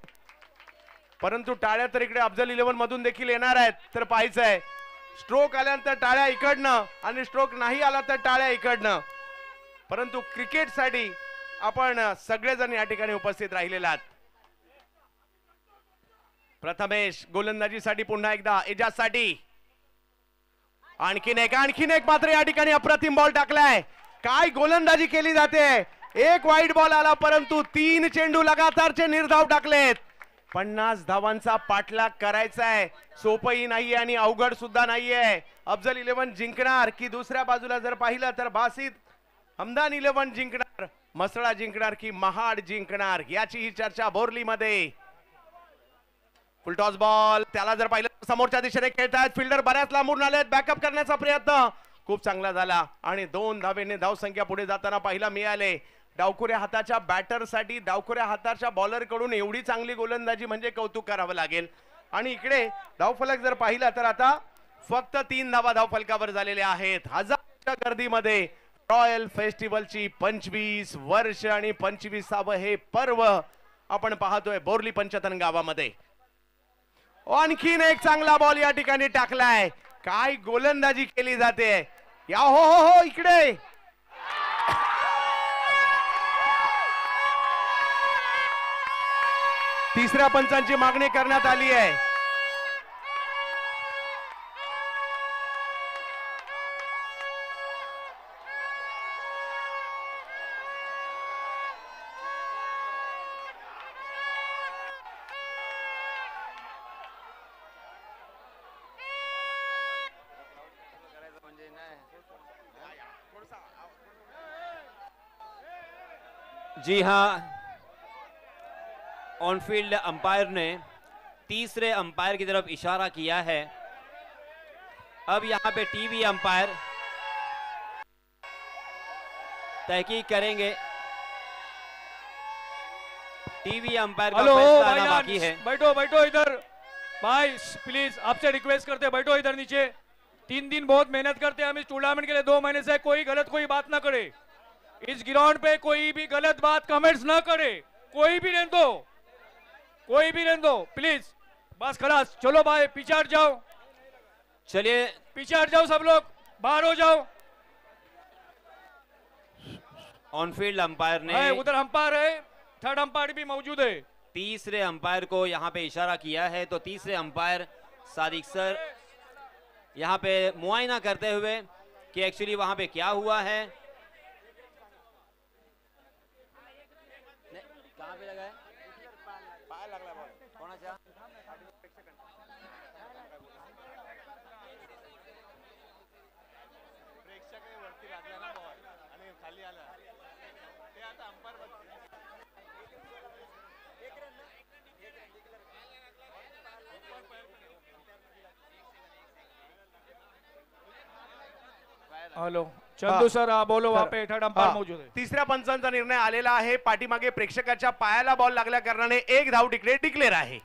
परंतु टाळ्या तर इकडे अफजल 11 मधून देखील येणार आहेत, तर पाहायचंय स्ट्रोक आल्यानंतर टाळ्या इकडनं आणि स्ट्रोक नाही आला तर टाळ्या इकडनं, परंतु क्रिकेटसाठी आपण सगळेजण या ठिकाणी उपस्थित राहिलेले आहात। प्रथमेश गोलंदाजीसाठी पुन्हा एकदा एजाजसाठी, आणखीन एक मात्र या ठिकाणी अप्रतिम बॉल टाकलाय। काय गोलंदाजी केली जाते, एक वाईट बॉल आला परंतु 3 चेंडू लगातारचे निर्धाव टाकलेत। 50 धावांचा पाठलाग करायचा आहे, सोपही नाहीये आणि अवघड सुद्धा नाहीये। अफजल 11 जिंकणार की दुसऱ्या बाजूला जर पाहिलं तर बासित हमदान 11 जिंकणार, मसळा जिंकणार की महाड जिंकणार, याची ही चर्चा बोर्लीमध्ये। फुलटॉस बॉल, त्याला जर पाहिलं समोरच्या दिशेने खेळतायत, फिल्डर बऱ्याच लांबून आलेत, बॅकअप करण्याचा प्रयत्न खूप चांगला झाला आणि 2 धावेने धावसंख्या पुढे जाताना पाहायला मिळाले। डावखुऱ्या हाताच्या बॅटरसाठी, डावखुऱ्या हाताच्या बॉलर कडून एवढी चांगली गोलंदाजी म्हणजे कौतुक करावं लागेल। आणि इकडे धावफलक जर पाहिला तर आता फक्त 3 धावा धावफलकावर झालेल्या आहेत। हजारोच्या गर्दीमध्ये रॉयल फेस्टिवलची 25 वर्ष आणि 25वे हे पर्व आपण पाहतोय बोर्ली पंचतन गावामध्ये। आणखीन एक चांगला बॉल या ठिकाणी टाकलाय, काय गोलंदाजी केली जाते या, हो हो हो इकडे तिसऱ्या पंचांची मागणी करण्यात आली आहे। जी हाँ, ऑनफील्ड अंपायर ने तीसरे अंपायर की तरफ इशारा किया है। अब यहाँ पे टीवी अंपायर तहकीक करेंगे, टीवी अंपायर का हेलो फैसला आना भाईजान, बाकी है। बैठो बैठो इधर भाई, प्लीज आपसे रिक्वेस्ट करते हैं, बैठो इधर नीचे। 3 दिन बहुत मेहनत करते हैं हम इस टूर्नामेंट के लिए, 2 महीने से कोई गलत कोई बात ना करे, इस ग्राउंड पे कोई भी गलत बात कमेंट्स ना करे, कोई भी रहने दो, कोई भी रहने दो प्लीज, बस खलास। चलो भाई पीछे हट जाओ, चलिए पीछे हट जाओ, सब लोग बाहर हो जाओ। ऑनफील्ड अंपायर ने उधर अंपायर है, थर्ड अंपायर भी मौजूद है। तीसरे अंपायर को यहाँ पे इशारा किया है, तो तीसरे अंपायर सादिक सर यहाँ पे मुआयना करते हुए कि एक्चुअली वहां पे क्या हुआ है। कहाँ पे लगा है? कोणाच्या? हेलो चंदू सर आप बोलो वहाँ पे थर्ड अंपायर हा. मौजूद है। तिसऱ्या पंचांचा निर्णय आलेला आहे. पाठीमागे प्रेक्षकाच्या पायाला बॉल लागल्या कारणाने एक धाव डिक्लेअर आहे.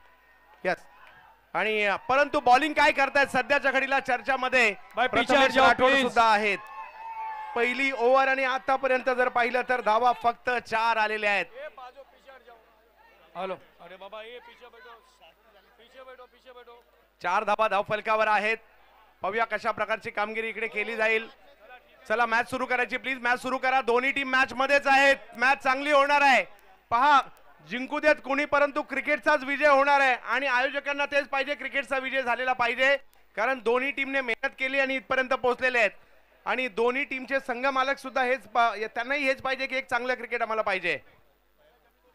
यस. आणि परंतु बॉलिंग काय करतायत सध्याच्या घडीला चर्चामध्ये भाई, पीछे प्रथमेश हट जाओ, राठोड please. सुद्धा आहेत. पहिली ओव्हर आणि आतापर्यंत जर पाहिलं तर धावा फक्त 4 आलेल्या आहेत. हेलो अरे बाबा ये पीछे बैठो, पीछे बैठो, पीछे बैठो. 4 धावा धाव फलकावर आहेत. पाहूया कशा प्रकारची कामगिरी इकडे केली जाईल. चला मॅच सुरू करायची प्लीज. मॅच सुरू करा. दोन्ही टीम मॅच मध्येच आहेत. मॅच चांगली होणार आहे. पहा जिंकू देत कोणी परंतु क्रिकेटचाच विजय होणार आहे आणि आयोजकांना तेच पाहिजे, क्रिकेटचा विजय झालेला पाहिजे. कारण दोन्ही टीमने मेहनत केली आणि इथपर्यंत पोहोचलेले आहेत आणि दोन्ही टीमचे संघ मालक सुद्धा हेच त्यांनाही हेच पाहिजे की एक चांगलं क्रिकेट आम्हाला पाहिजे.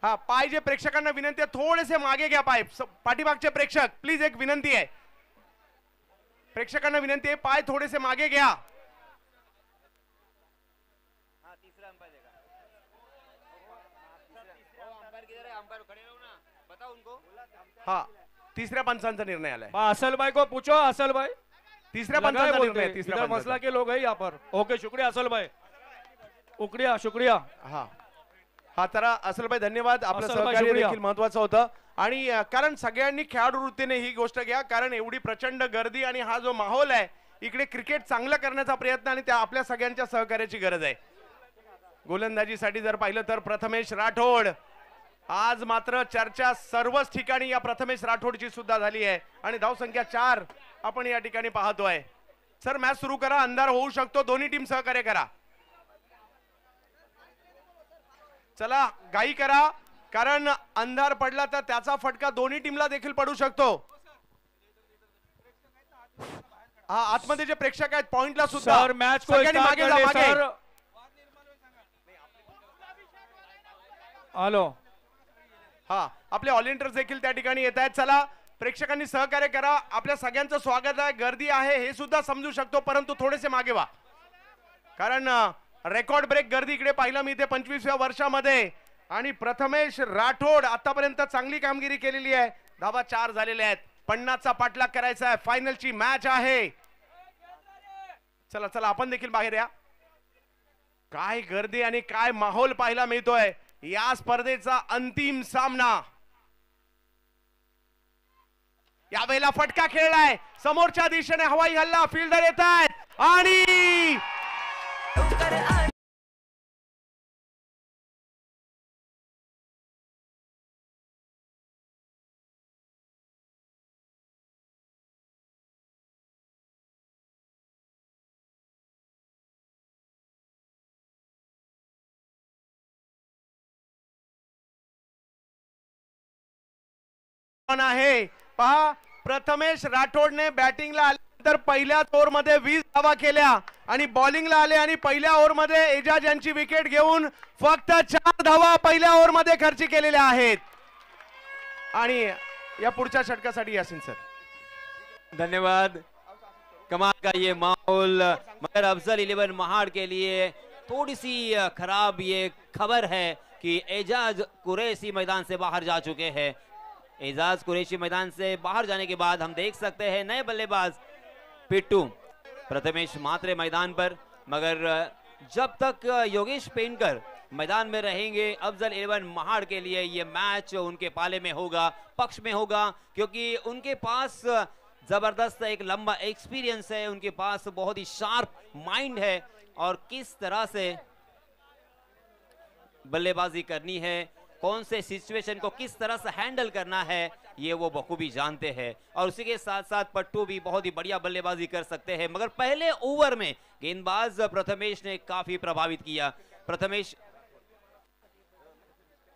हा पाहिजे. प्रेक्षकांना विनंती आहे थोडेसे मागे घ्या पाय. पाठीमागचे प्रेक्षक प्लीज एक विनंती आहे. प्रेक्षकांना विनंती आहे पाय थोडेसे मागे घ्या. हा तिसऱ्या पंचांचा निर्णय आलाय. असल भाई को पूछो, असल भाई तिसऱ्या लगा है पंचांचा बोलते, निर्णय. तिसऱ्या इधर पंचांचा. मसला के लोग है यहाँ पर. ओके शुक्रिया असल भाई, शुक्रिया शुक्रिया. हा हा तर असल भाई धन्यवाद. आपलं असल भाई, सहकार्य शुक्रिया. देखील महत्वाचं होतं आणि कारण सगळ्यांनी खेळाडू वृत्तीने ही गोष्ट घ्या. कारण एवढी प्रचंड गर्दी आणि हा जो माहोल आहे इकडे क्रिकेट चांगलं करण्याचा प्रयत्न आणि त्या आपल्या सगळ्यांच्या सहकार्याची गरज आहे. गोलंदाजीसाठी जर पाहिलं तर प्रथमेश राठोड. आज मात्र चर्चा सर्वच ठिकाणी या प्रथमेश राठोडची सुद्धा झाली आहे आणि धावसंख्या 4 आपण या ठिकाणी पाहतोय. सर मॅच सुरू करा. अंधार होऊ शकतो. दोन्ही टीम सहकार्य करा. चला घाई करा कारण अंधार पडला तर त्याचा फटका दोन्ही टीमला देखील पडू शकतो. हा आतमध्ये जे प्रेक्षक आहेत पॉइंटला सुद्धा सर मैच को सगळ्यांनी स्टार्ट मागे कर जा, ले मागे. सर. हेलो हा आपले ऑलिंटर्स देखील त्या ठिकाणी येत आहेत. चला प्रेक्षकांनी सहकार्य करा. आपल्या सगळ्यांचं स्वागत आहे. गर्दी आहे हे सुद्धा समजू शकतो परंतु थोडेसे मागे व्हा कारण रेकॉर्ड ब्रेक गर्दी इकडे पाहिलं मी इथे 25व्या वर्षामध्ये आणि प्रथमेश राठोड आतापर्यंत चांगली कामगिरी केलेली आहे. धावा 4 झालेल्या आहेत. 50चा पाठलाग करायचा आहे. फायनलची मॅच आहे. चला चला आपण देखील बाहेर या. काय गर्दी आणि काय माहोल पाहायला मिळतोय. या स्पर्धेचा अंतिम सामना यावेळेला फटका खेळलाय. समोरच्या दिशेने हवाई हल्ला. फिल्डर येत आहेत आणि आहे. पहा प्रथमेश राठोडने बॅटिंगला आल्यानंतर पहिल्या ओव्हर मध्ये 20 धावा केल्या आणि बॉलिंगला आले आणि पहिल्या ओव्हर मध्ये एजाज यांची विकेट घेऊन फक्त 4 धावा पहिल्या ओव्हर मध्ये खर्च केलेल्या आहेत. आणि या पुढच्या षटकासाठी यासिन सर. धन्यवाद. कमाल का ये माहौल, मगर अफजल 11 महाड़ के लिए थोड़ी सी खराब ये खबर है कि एजाज कुरैशी मैदान से बाहर जा चुके हैं. एजाज कुरैशी मैदान से बाहर जाने के बाद हम देख सकते हैं नए बल्लेबाज पिट्टू प्रथमेश मात्रे मैदान पर. मगर जब तक योगेश पेंटर मैदान में रहेंगे अफजल 11 महाड़ के लिए ये मैच उनके पाले में होगा, पक्ष में होगा, क्योंकि उनके पास जबरदस्त एक लंबा एक्सपीरियंस है. उनके पास बहुत ही शार्प माइंड है और किस तरह से बल्लेबाजी करनी है, कौन से सिचुएशन को किस तरह से हैंडल करना है ये वो बखूबी जानते हैं. और उसी के साथ साथ पट्टू भी बहुत ही बढ़िया बल्लेबाजी कर सकते हैं. मगर पहले ओवर में गेंदबाज प्रथमेश ने काफी प्रभावित किया.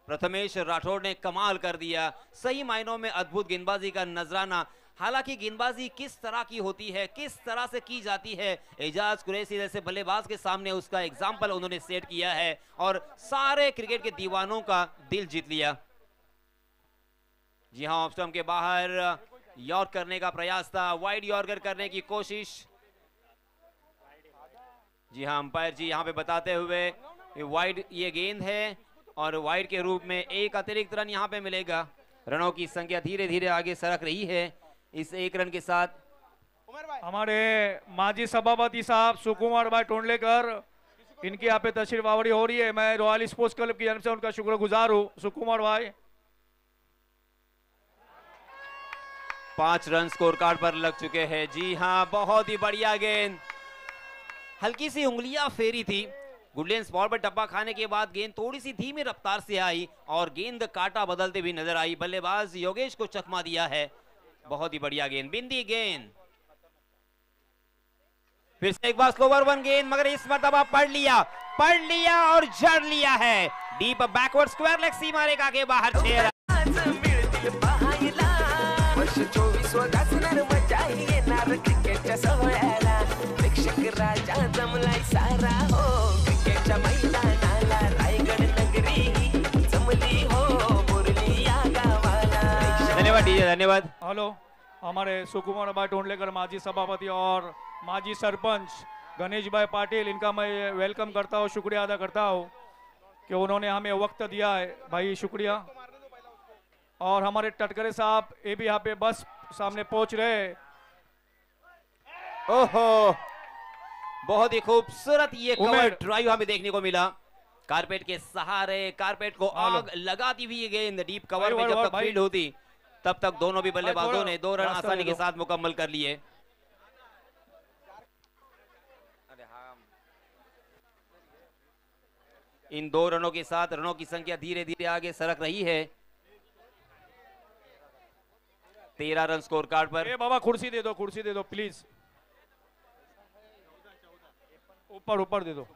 प्रथमेश राठौड़ ने कमाल कर दिया. सही मायनों में अद्भुत गेंदबाजी का नजराना हालांकि गेंदबाजी किस तरह की होती है, किस तरह से की जाती है, एजाज कुरैशी जैसे बल्लेबाज के सामने उसका एग्जाम्पल उन्होंने सेट किया है और सारे क्रिकेट के दीवानों का दिल जीत लिया। जी हां, ऑफ स्टंप के बाहर यॉर्क करने का प्रयास था, वाइड यॉर्कर करने की कोशिश। जी हां, अंपायर जी यहां पे बताते हुए वाइड ये गेंद है और वाइड के रूप में एक अतिरिक्त रन यहां पे मिलेगा। रनों की संख्या धीरे धीरे आगे सरक रही है इस एक रन के साथ। हमारे माजी सभापति साहब सुकुमार भाई टोंडलेकर, इनकी यहाँ पे तशरीफ आवरी हो रही है। मैं रॉयल स्पोर्ट्स क्लब की जानब से उनका शुक्रगुजार हूँ। सुकुमार भाई 5 रन स्कोर कार्ड पर लग चुके हैं। जी हाँ, बहुत ही बढ़िया गेंद, हल्की सी उंगलियां फेरी थी। गुडलेंस बॉल पर टप्पा खाने के बाद गेंद थोड़ी सी धीमी रफ्तार से आई और गेंद काटा बदलते भी नजर आई। बल्लेबाज योगेश को चकमा दिया है। बहुत ही बढ़िया गेंद, बिंदी गेंद। फिर से एक बार स्लोवर वन गेंद, मगर इस मरतबा पढ़ लिया और जड़ लिया है। डीप बैकवर्ड स्क्वायर लेग सीमा रेखा के बाहर 6 रन। वर्ष 24 गाजणार मजा येणार क्रिकेटच्या सोहळ्याला, प्रेक्षक राजा जमलाय सारा हो क्रिकेटच्या मैदानाला, रायगड नगरी जमली हो बोरली या गावाला। धन्यवाद डीजे, धन्यवाद। हेलो, हमारे सुकुमार भाई टोंडलेकर माजी सभापति और माजी सरपंच गणेश भाई पाटिल, इनका मैं वेलकम करता हूँ, शुक्रिया अदा करता हूँ कि उन्होंने हमें वक्त दिया है। भाई शुक्रिया। और हमारे टटकरे साहब ये भी यहाँ पे बस सामने पहुंच रहे। ओहो, बहुत ही खूबसूरत ये कवर उमेर। ड्राइव हमें देखने को मिला। कारपेट के सहारे, कारपेट को आग लगाती हुई ये गेंद डीप कवर में जब तक फील्ड होती तब तक दोनों भी बल्लेबाजों ने 2 रन आसानी के साथ मुकम्मल कर लिए। इन 2 रनों के साथ रनों की संख्या धीरे धीरे आगे सरक रही है। 13 रन स्कोर कार्ड पर। ए बाबा कुर्सी दे दो प्लीज, ऊपर दे दो।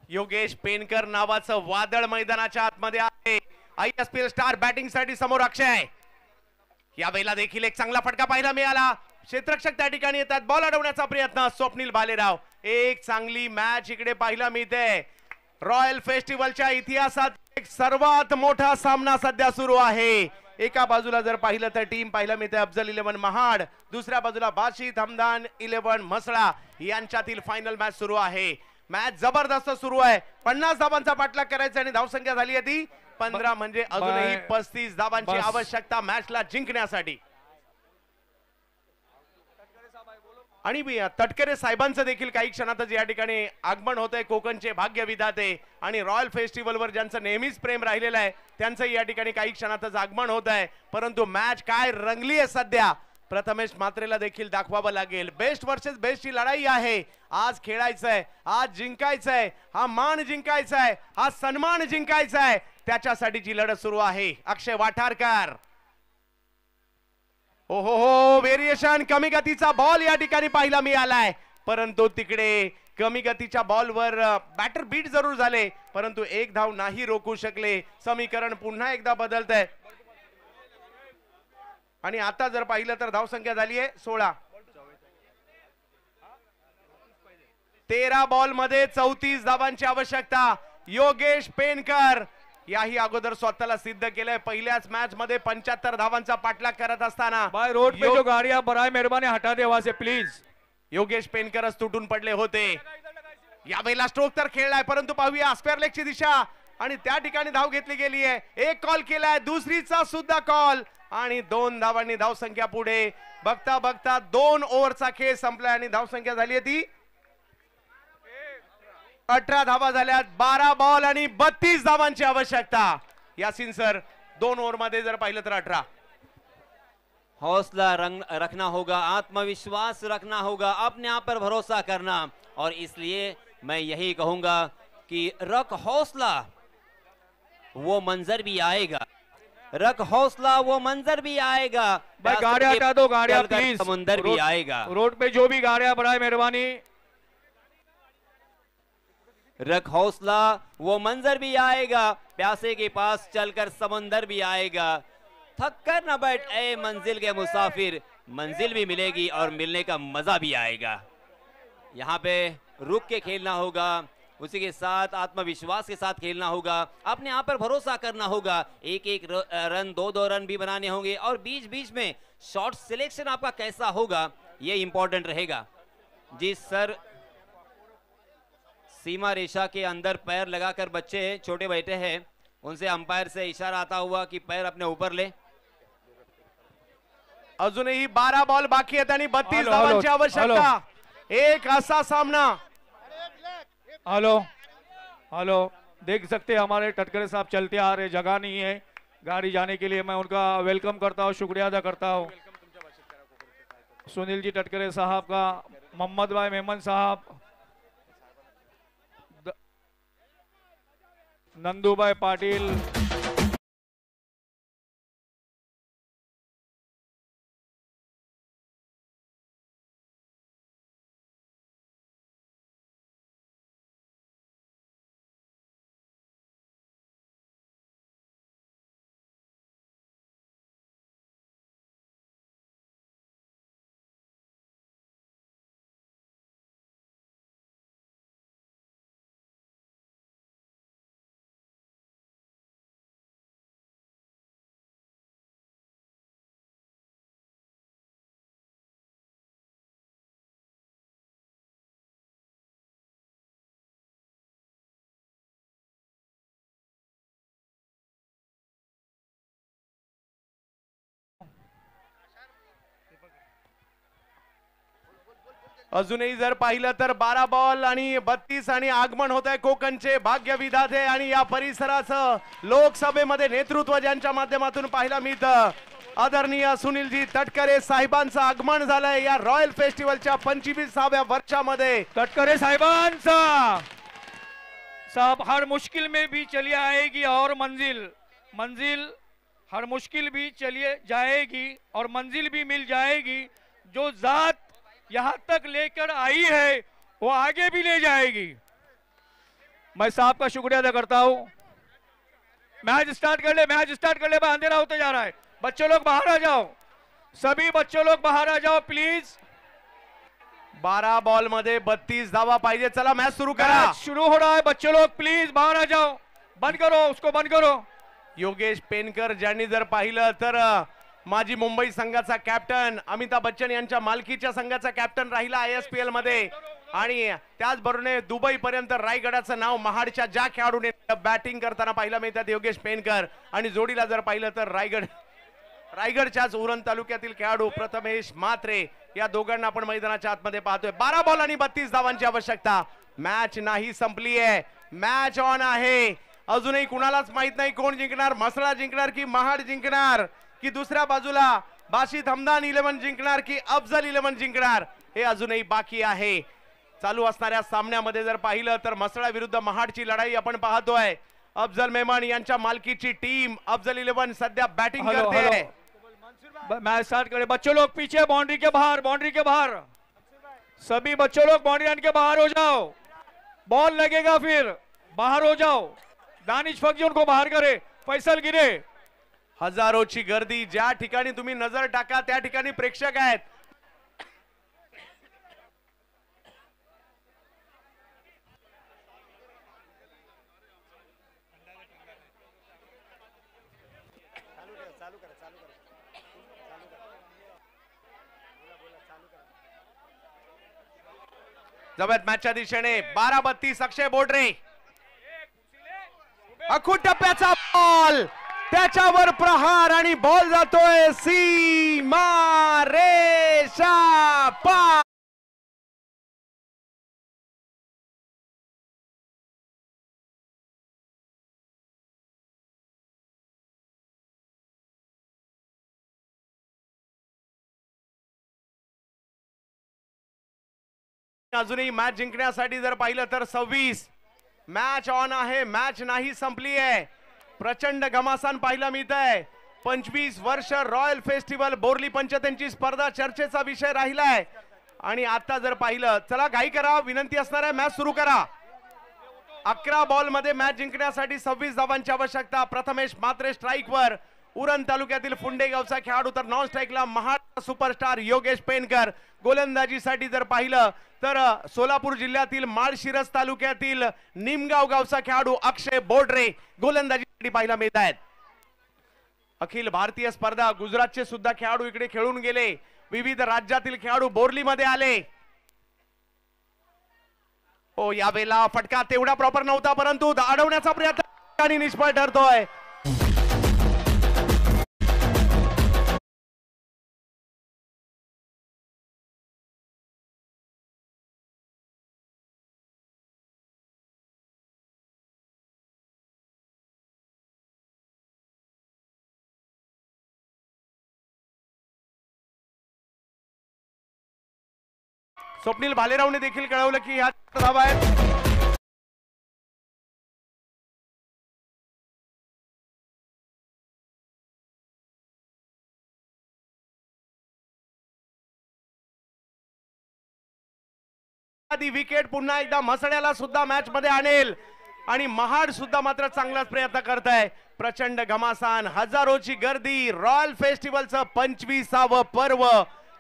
योगेश पेनकर नावाचं वादळ मैदानाच्या आतमध्ये आहे। ISPL स्टार बॅटिंग साठी समोर अक्षय। यावेळेला देखील एक चांगला फटका पाहायला मिळाला। क्षेत्ररक्षक त्या ठिकाणी येतात, बॉल अडवण्याचा प्रयत्न स्वप्नील भालेराव। एक चांगली मॅच इकडे पाहायला मिळते। रॉयल फेस्टिवलच्या इतिहासात एक सर्वात मोठा सामना सध्या सुरू आहे। एका बाजूला जर पाहिलं तर टीम पाहायला मिळते अफजल 11 महाड, दुसऱ्या बाजूला बाशित हमदान 11 म्हसळा यांच्यातील फायनल मॅच सुरू आहे। मॅच जबरदस्त सुरू आहे। 50 धावांचा पाठलाग करायचा आणि धावसंख्या झाली आहे ती 15, म्हणजे अजूनही 35 धावांची आवश्यकता मॅचला जिंकण्यासाठी। आणि तटकरे साहेबांचं देखील काही क्षणातच या ठिकाणी आगमन होतंय। कोकणचे भाग्य विधाते आणि रॉयल फेस्टिवलवर ज्यांचं नेहमीच प्रेम राहिलेलं आहे त्यांचं या ठिकाणी काही क्षणातच आगमन होत आहे। परंतु मॅच काय रंगली आहे सध्या, प्रथमेश मात्रेला देखील दाखवावं लागेल। बेस्ट वर्सेस बेस्टची लढाई आहे। आज खेळायचंय, आज जिंकायचंय, हा मान जिंकायचाय, हा सन्मान जिंकायचाय, त्याच्यासाठी जी लढत सुरू आहे। अक्षय वाठारकर, हो व्हेरिएशन, कमी गतीचा बॉल या ठिकाणी पाहायला मिळालाय, परंतु तिकडे कमी गतीच्या बॉलवर बॅटर बीट जरूर झाले परंतु एक धाव नाही रोखू शकले। समीकरण पुन्हा एकदा बदलतंय आणि आता जर पाहिलं तर धाव संख्या झाली आहे 16। 13 बॉल मध्ये 34 धावांची आवश्यकता। योगेश पेनकर याही अगोदर स्वतःला सिद्ध केलंय। पहिल्याच मॅच मध्ये 75 धावांचा पाठलाग करत असताना भाई रोड पे जो गाड़ियां बराए मेहरबानी हटा दे वहां से प्लीज। योगेश पेनकरच तुटून पडले होते। यावेळेला स्ट्रोक तर खेळलाय परंतु पाहूया स्क्वेअर लेगची दिशा आणि त्या ठिकाणी धाव घेतली गेली आहे। एक कॉल केलाय, दुसरीचा सुद्धा कॉल आणि 2 धावांनी धाव संख्या पुढे। बघता बघता 2 ओव्हरचा खेळ संपलाय आणि धाव संख्या झाली आहे ती 18 धावा झाल्यात। 12 बॉल आणि 32 धावांची आवश्यकता। यासीन सर 2 ओव्हर मध्ये जर पाहिलं तर 18। हौसला रखना होगा, आत्मविश्वास रखना होगा, अपने आप पर भरोसा करना, और इसलिए मैं यही कहूंगा कि रख हौसला वो मंजर भी आएगा, रख हौसला वो मंजर भी आएगा। भाई गाड़ियां हटा दो, गाड़ियां चलकर प्लीज। समुंदर भी आएगा। रोड पे जो भी गाड़ियां बराए मेहरबानी रख हौसला, वो मंजर भी आएगा, प्यासे के पास चलकर समंदर भी आएगा। थक कर न बैठ ए मंजिल के मुसाफिर, मंजिल भी मिलेगी और मिलने का मजा भी आएगा। यहाँ पे रुक के खेलना होगा, उसी के साथ आत्मविश्वास के साथ खेलना होगा, अपने आप पर भरोसा करना होगा। एक एक रन, दो रन भी बनाने होंगे और बीच बीच में शॉट सिलेक्शन आपका कैसा होगा ये इंपॉर्टेंट रहेगा। जी सर, सीमा रेखा के अंदर पैर लगाकर बच्चे छोटे बैठे हैं, उनसे अंपायर से इशारा आता हुआ कि पैर अपने ऊपर ले। अजूनही 12 बॉल बाकी आहेत आणि 32 हॅलो, धावांची हॅलो, आवश्यकता। एक असा सामना। हेलो हेलो, देख सकते हैं हमारे टटकरे साहब चलते आ रहे, जगह नहीं है गाड़ी जाने के लिए। मैं उनका वेलकम करता हूँ, शुक्रिया अदा करता हूँ। सुनील जी टटकरे साहब का, मोहम्मद भाई मेमन साहब, नंदूभाई पाटिल, अजूनही जर पाहिलं तर 12 बॉल आणि 32 आणि आगमन होत आहे कोकणचे भाग्य विधाते आणि या परिसराचं लोकसभेमध्ये नेतृत्व ज्यांच्या माध्यमातून पाहायला मिळतं, आदरणीय सुनीलजी तटकरे साहेबांचं आगमन झालंय या रॉयल फेस्टिवलच्या 25व्या वर्षामध्ये। टटकरे साहिबांचा साहब, हर मुश्किल में भी चली आएगी और मंजिल हर मुश्किल भी चलिए जाएगी और मंजिल भी मिल जाएगी। जो जात यहां तक लेकर आई है वो आगे भी ले जाएगी। मैं साहब का शुक्रिया अदा करता हूं। मैच स्टार्ट कर ले, मैच स्टार्ट कर ले, अंधेरा होते जा रहा है। बच्चों लोग बाहर आ जाओ, सभी बच्चों लोग बाहर आ जाओ प्लीज। 12 बॉल मध्ये 32 धावा पाहिजे। चला मैच सुरू करा। मैच शुरू हो रहा है, बच्चों लोग प्लीज बाहर आ जाओ, बंद करो उसको, बंद करो। योगेश पेनकर ज्यांनी जर पाहिलं तर माजी मुंबई संघाचा कॅप्टन, अमिताभ बच्चन यांच्या मालकीच्या संघाचा कॅप्टन राहिला ISPL मध्ये आणि त्याचबरोबर दुबई पर्यंत रायगडाचं नाव महाडच्या ज्या खेळाडूने बॅटिंग करताना पाहिलं मिळतात योगेश पेनकर, आणि जोडीला जर पाहिलं तर रायगडच्याच उरण तालुक्यातील खेळाडू प्रथमेश म्हात्रे, या दोघांना आपण मैदानाच्या आतमध्ये पाहतोय। 12 बॉल आणि 32 धावांची आवश्यकता। मॅच नाही संपली आहे, मॅच ऑन आहे। अजूनही कुणालाच माहित नाही कोण जिंकणार, मसळा जिंकणार की महाड जिंकणार, की दुसऱ्या बाजूला बाशित हमदान 11 जिंकणार की अफजल 11 जिंकणार, हे अजूनही बाकी आहे। चालू असणाऱ्या सामन्यामध्ये जर पाहिलं तर मसळा विरुद्ध महाडची लढाई आपण पाहतोय। अफजल मेमन यांच्या मालकीची टीम अफजल 11 सध्या बॅटिंग करते। मैच स्टार्ट करें। बच्चों लोग पीछे बाउंड्री के बाहर, बाउंड्री के बाहर, सभी बच्चों लोग बाउंड्री लाइन के बाहर हो जाओ। बॉल लगेगा फिर बाहर हो जाओ। दानिश फकजी उनको बाहर करे, फैसल गिरे। हजारोची गर्दी, ज्या ठिकाणी तुम्ही नजर टाका त्या ठिकाणी प्रेक्षक आहेत। जबत मॅचच्या दिशेने 12-32 अक्षय बोडरे, अखूट टप्प्याचा बॉल, त्याच्यावर प्रहार आणि बॉल जातोय सीमा रेषा पार। अजूनही मॅच जिंकण्यासाठी जर पाहिलं तर 26 मॅच ऑन आहे, मॅच नाही संपली आहे। प्रचंड घमासान पाहायला मिळत आहे। 25 वर्ष रॉयल फेस्टिवल बोरली पंचतेंची स्पर्धा चर्चेचा विषय राहिलाय आणि आता जर पाहिलं, चला घाई करा, विनंती असणार आहे, मॅच सुरू करा। 11 बॉल मध्ये मॅच जिंकण्यासाठी 26 धावांची आवश्यकता. प्रथमेश मात्रे स्ट्राईक वर, उरण तालुक्यातील फुंडे गावचा खेळाडू, तर नॉन स्ट्राईकला महाराष्ट्र सुपरस्टार योगेश पेनकर. गोलंदाजीसाठी जर पाहिलं तर सोलापूर जिल्ह्यातील माळशिरस तालुक्यातील निमगाव गावचा खेळाडू अक्षय बोडरे गोलंदाजीसाठी पाहायला मिळत आहेत. अखिल भारतीय स्पर्धा गुजरातचे सुद्धा खेळाडू इकडे खेळून गेले. विविध राज्यातील खेळाडू बोर्लीमध्ये आले. हो, यावेळेला फटका तेवढा प्रॉपर नव्हता, परंतु अडवण्याचा प्रयत्न आणि निष्फळ ठरतोय. स्वप्नील भालेरावने देखील कळवलं की ह्या धावा आहेत. विकेट पुन्हा एकदा मसड्याला सुद्धा मॅच मध्ये आणेल आणि महाड सुद्धा मात्र चांगलाच प्रयत्न करत आहे. प्रचंड घमासान, हजारोची गर्दी, रॉयल फेस्टिवलचं 25वे पर्व,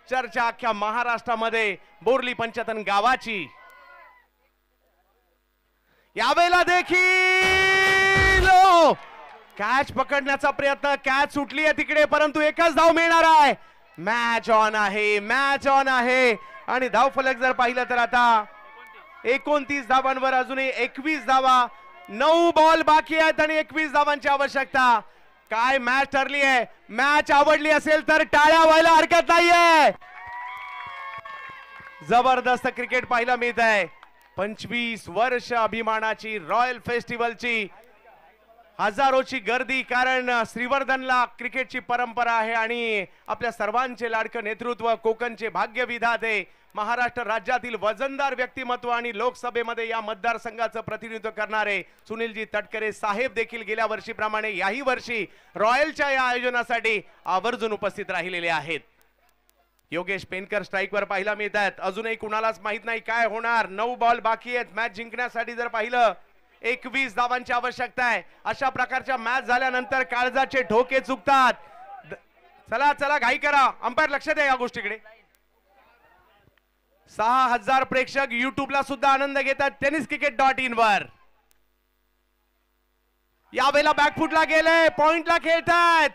चर्चा अख्ख्या महाराष्ट्रामध्ये बोर्ली पंचतन गावाची. यावेळेला देखील कॅच पकडण्याचा प्रयत्न, कॅच सुटली आहे तिकडे, परंतु एकच धाव मिळणार आहे. मॅच ऑन आहे, मॅच ऑन आहे. आणि धाव फलक जर पाहिलं तर आता 29 धावांवर अजूनही 21 धावा, 9 बॉल बाकी आहेत आणि 21 धावांची आवश्यकता. काय मॅच ठरली आहे. मॅच आवडली असेल तर टाळ्या व्हायला हरकत नाहीये. जबरदस्त क्रिकेट पाहायला मिळत आहे. 25 वर्ष अभिमानाची रॉयल फेस्टिवलची, हजारोची गर्दी, कारण श्रीवर्धनला क्रिकेटची परंपरा आहे आणि आपल्या सर्वांचे लाडकं नेतृत्व, कोकणचे भाग्य विधाते, महाराष्ट्र राज्यातील वजनदार व्यक्तिमत्व आणि लोकसभेमध्ये या मतदारसंघाचं प्रतिनिधित्व करणारे सुनीलजी तटकरे साहेब देखील गेल्या वर्षीप्रमाणे याही वर्षी रॉयलच्या या आयोजनासाठी आवर्जून उपस्थित राहिलेले आहेत. योगेश पेनकर स्ट्राईकवर पाहायला मिळत आहेत. अजूनही कुणालाच माहित नाही काय होणार. 9 बॉल बाकी आहेत. मॅच जिंकण्यासाठी जर पाहिलं 21 धावांची आवश्यकता आहे. अशा प्रकारच्या मॅच झाल्यानंतर काळजाचे ठोके चुकतात. चला चला, घाई करा. अंपायर लक्ष द्या या गोष्टीकडे. 6000 प्रेक्षक युट्यूबला सुद्धा आनंद घेतात tenniscricket.in वर. यावेळेला बॅकफुटला गेले, पॉइंटला खेळतात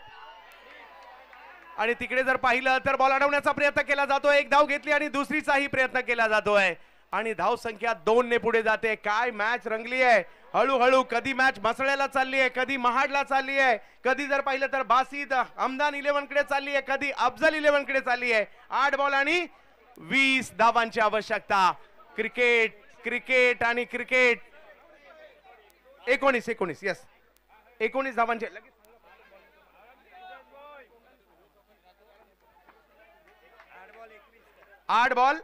आणि तिकडे जर पाहिलं तर बॉल अडवण्याचा प्रयत्न केला जातोय. एक धाव घेतली आणि दुसरीचाही प्रयत्न केला जातोय आणि धाव संख्या 2 ने पुढे जाते. काय मॅच रंगली आहे हळूहळू. कधी मॅच मसळ्याला चालली आहे, कधी महाडला चालली आहे, कधी जर पाहिलं तर बासित हमदान 11 कडे चालली आहे, कधी अफजल 11 कडे चालली आहे. 8 बॉल आणि 20 धावांची आवश्यकता. क्रिकेट क्रिकेट आणि क्रिकेट. 19 यस 19 धावांचे. 8 बॉल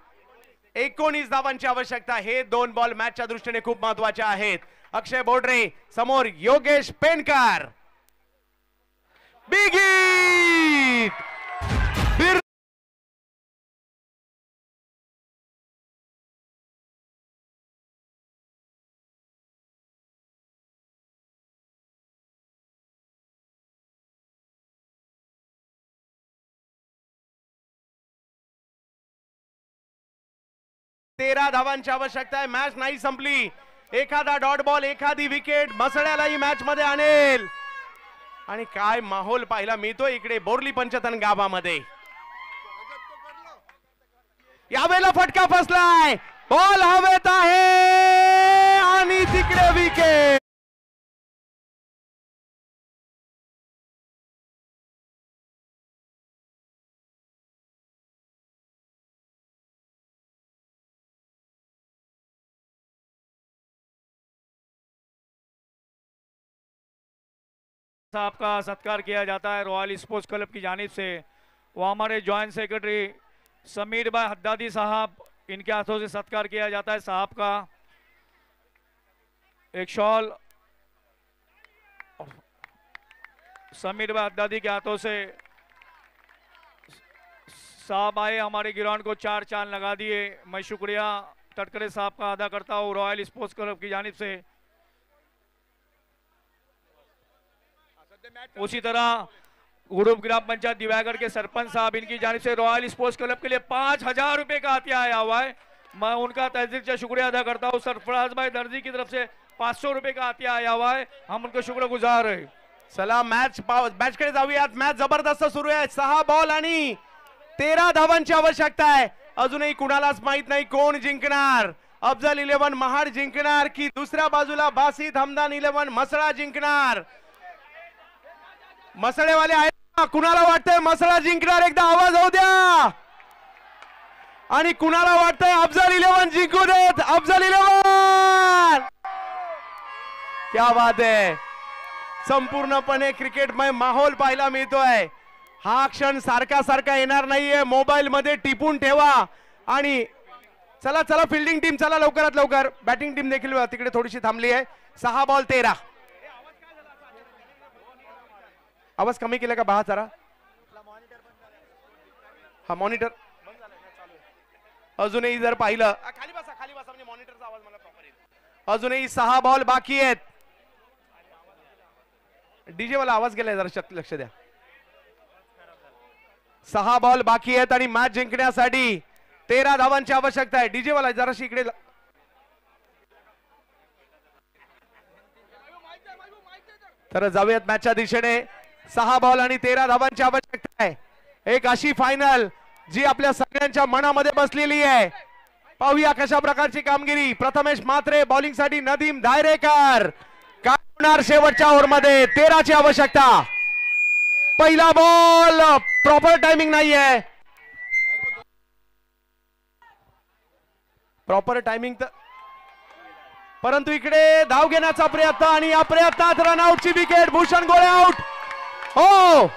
19 धावांची आवश्यकता. हे 2 बॉल मॅचच्या दृष्टीने खूप महत्वाचे आहेत. अक्षय बोडरे समोर योगेश पेनकर. Big hit. 13 धावांची आवश्यकता आहे. मॅच नाही संपली. एखादा डॉट बॉल, एखादी विकेट मसळ्यालाही मॅच मध्ये आणेल आणि काय माहोल पाहायला मिळतोय इकडे बोर्ली पंचतन गावामध्ये. यावेळेला फटका फसलाय. बॉल हवेत आहे आणि तिकडे विकेट. साहब का सत्कार किया जाता है रॉयल स्पोर्ट्स क्लब की जानिब से. वो हमारे जॉइंट सेक्रेटरी समीर भाई हद्दादी साहब, इनके हाथों से सत्कार किया जाता है. साहब का एक शॉल समीर भाई हद्दादी के हाथों से. साहब आए हमारे ग्राउंड को 4 चांद लगा दिए. मैं शुक्रिया तटकरे साहब का अदा करता हूँ रॉयल स्पोर्ट्स क्लब की जानिब से. उसी तरह गुरुप ग्राम पंचायत दिवागढ़ के सरपंच साहब, इनकी जानिब से रॉयल स्पोर्ट्स क्लब के लिए 5,000 रुपए का अतिया आया हुआ है। मैं उनका तहे दिल से शुक्रिया अदा करता हूँ। सरफराज भाई दर्जी की तरफ से 500 रुपए का अतिया आया हुआ है, हम उनको शुक्रगुजार है। चला मॅचकडे जाऊयात। मॅच जबरदस्त सुरू आहे। 6 बॉल आणि 13 धावांची आवश्यकता आहे। अजूनही कुणालाच माहित नाही कोण जिंकणार, अफजल 11 महाड जिंकणार की दुसऱ्या बाजूला बासित हमदान 11 मसळा जिंकणार। मसळेवाले आहेत का? कुणाला वाटतंय मसळा जिंकणार? एकदा आवाज होऊ द्या। आणि कुणाला वाटतंय अफजल 11 जिंकू देत? अफजल 11 क्या बात आहे। संपूर्णपणे क्रिकेटमय माहोल पाहायला मिळतोय। हा क्षण सारखा सारखा येणार नाहीये। मोबाईल मध्ये टिपून ठेवा आणि चला चला फील्डिंग टीम चला लवकरात लवकर। बॅटिंग टीम देखील तिकडे थोडीशी थांबली आहे। 6 बॉल 13। आवाज कमी केला का बहा जरा? हा मॉनिटर अजूनही जर पाहिलं खाली बसा म्हणजे मॉनिटरचा आवाज मला प्रॉपर येईल। अजूनही 6 बॉल बाकी आहेत। डीजे वाला आवाज गेलाय जरा लक्ष द्या। 6 बॉल बाकी आहेत आणि मॅच जिंकण्यासाठी 13 धावांची आवश्यकता आहे। डीजे वाला जराशी इकडे तर जाऊयात मॅचच्या दिशेने। 6 बॉल आणि 13 धावांची आवश्यकता आहे। एक अशी फायनल जी आपल्या सगळ्यांच्या मनामध्ये बसलेली आहे। पाहूया कशा प्रकारची कामगिरी। प्रथमेश म्हात्रे बॉलिंग साठी नदीम धायरेकर। काय होणार शेवटच्या ओव्हरमध्ये? 13 ची आवश्यकता। पहिला बॉल प्रॉपर टायमिंग नाहीये। प्रॉपर टायमिंग तर परंतु इकडे धाव घेण्याचा प्रयत्न आणि या प्रयत्नात रनआउटची विकेट। भूषण गोळे आउट। हो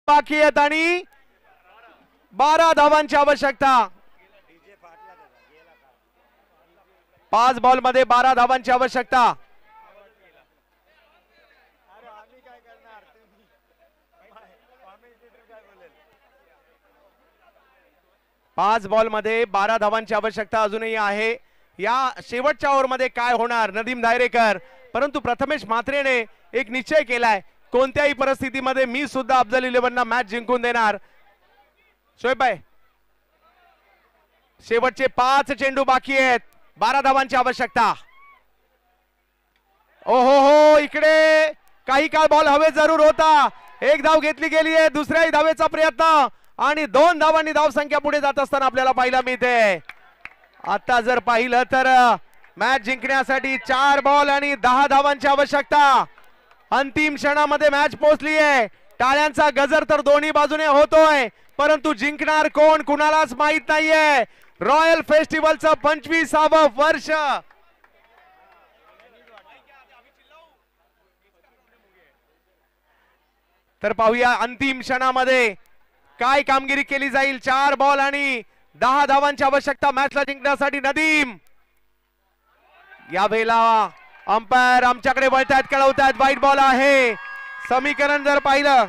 बाकी आहेत आणि 12 धावांची आवश्यकता। 5 बॉल मध्ये 12 धावांची आवश्यकता। 5 बॉल मध्ये 12 धावांची आवश्यकता अजूनही आहे। या शेवटच्या ओव्हर मध्ये काय होणार? नदीम धायरेकर। परंतु प्रथमेश म्हात्रेने एक निश्चय केलाय, कोणत्याही परिस्थितीमध्ये मी सुद्धा अफजल 11 मॅच जिंकून देणार। शोएब भाई शेवटचे 5 चेंडू बाकी आहेत। 12 धावांची आवश्यकता। ओहो हो इकडे काही काळ बॉल हवे जरूर होता। एक धाव घेतली गेली आहे। दुसऱ्याही धावेचा प्रयत्न आणि 2 धावांनी धाव संख्या पुढे जात असताना आपल्याला पाहायला मिळते। आता जर पाहिलं तर मॅच जिंकण्यासाठी 4 बॉल आणि 10 धावांची आवश्यकता। अंतिम क्षणामध्ये मॅच पोहोचली आहे। टाळ्यांचा गजर तर दोन्ही बाजूने होतोय, परंतु जिंकणार कोण कुणालाच माहित नाहीये। रॉयल फेस्टिवलचं 25वं वर्ष। तर पाहूया अंतिम क्षणामध्ये काय कामगिरी केली जाईल। 4 बॉल आणि 10 धावांची आवश्यकता मॅचला जिंकण्यासाठी। नदीम या वेळेला अंपायर आमच्याकडे वळतायत, कळवतायत वाईट बॉल आहे। समीकरण जर पाहिलं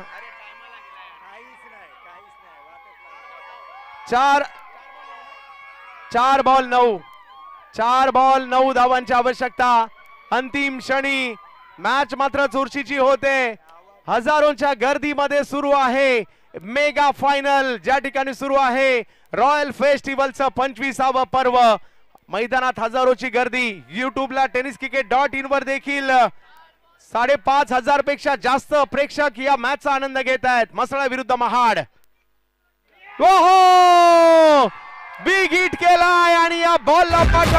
4 बॉल 9 धावांची आवश्यकता। अंतिम क्षणी मॅच मात्र चुरशीची होते। हजारोंच्या गर्दीमध्ये सुरू आहे मेगा फायनल, ज्या ठिकाणी सुरू आहे रॉयल फेस्टिवलचं 25वं पर्व। मैदानात हजारोची गर्दी। युट्यूबला tenniscricket.in वर देखील 5,500 पेक्षा जास्त प्रेक्षक या मॅचचा आनंद घेत आहेत। मसळा विरुद्ध महाड। ओहो बिग हिट केलाय आणि या बॉलला पाठव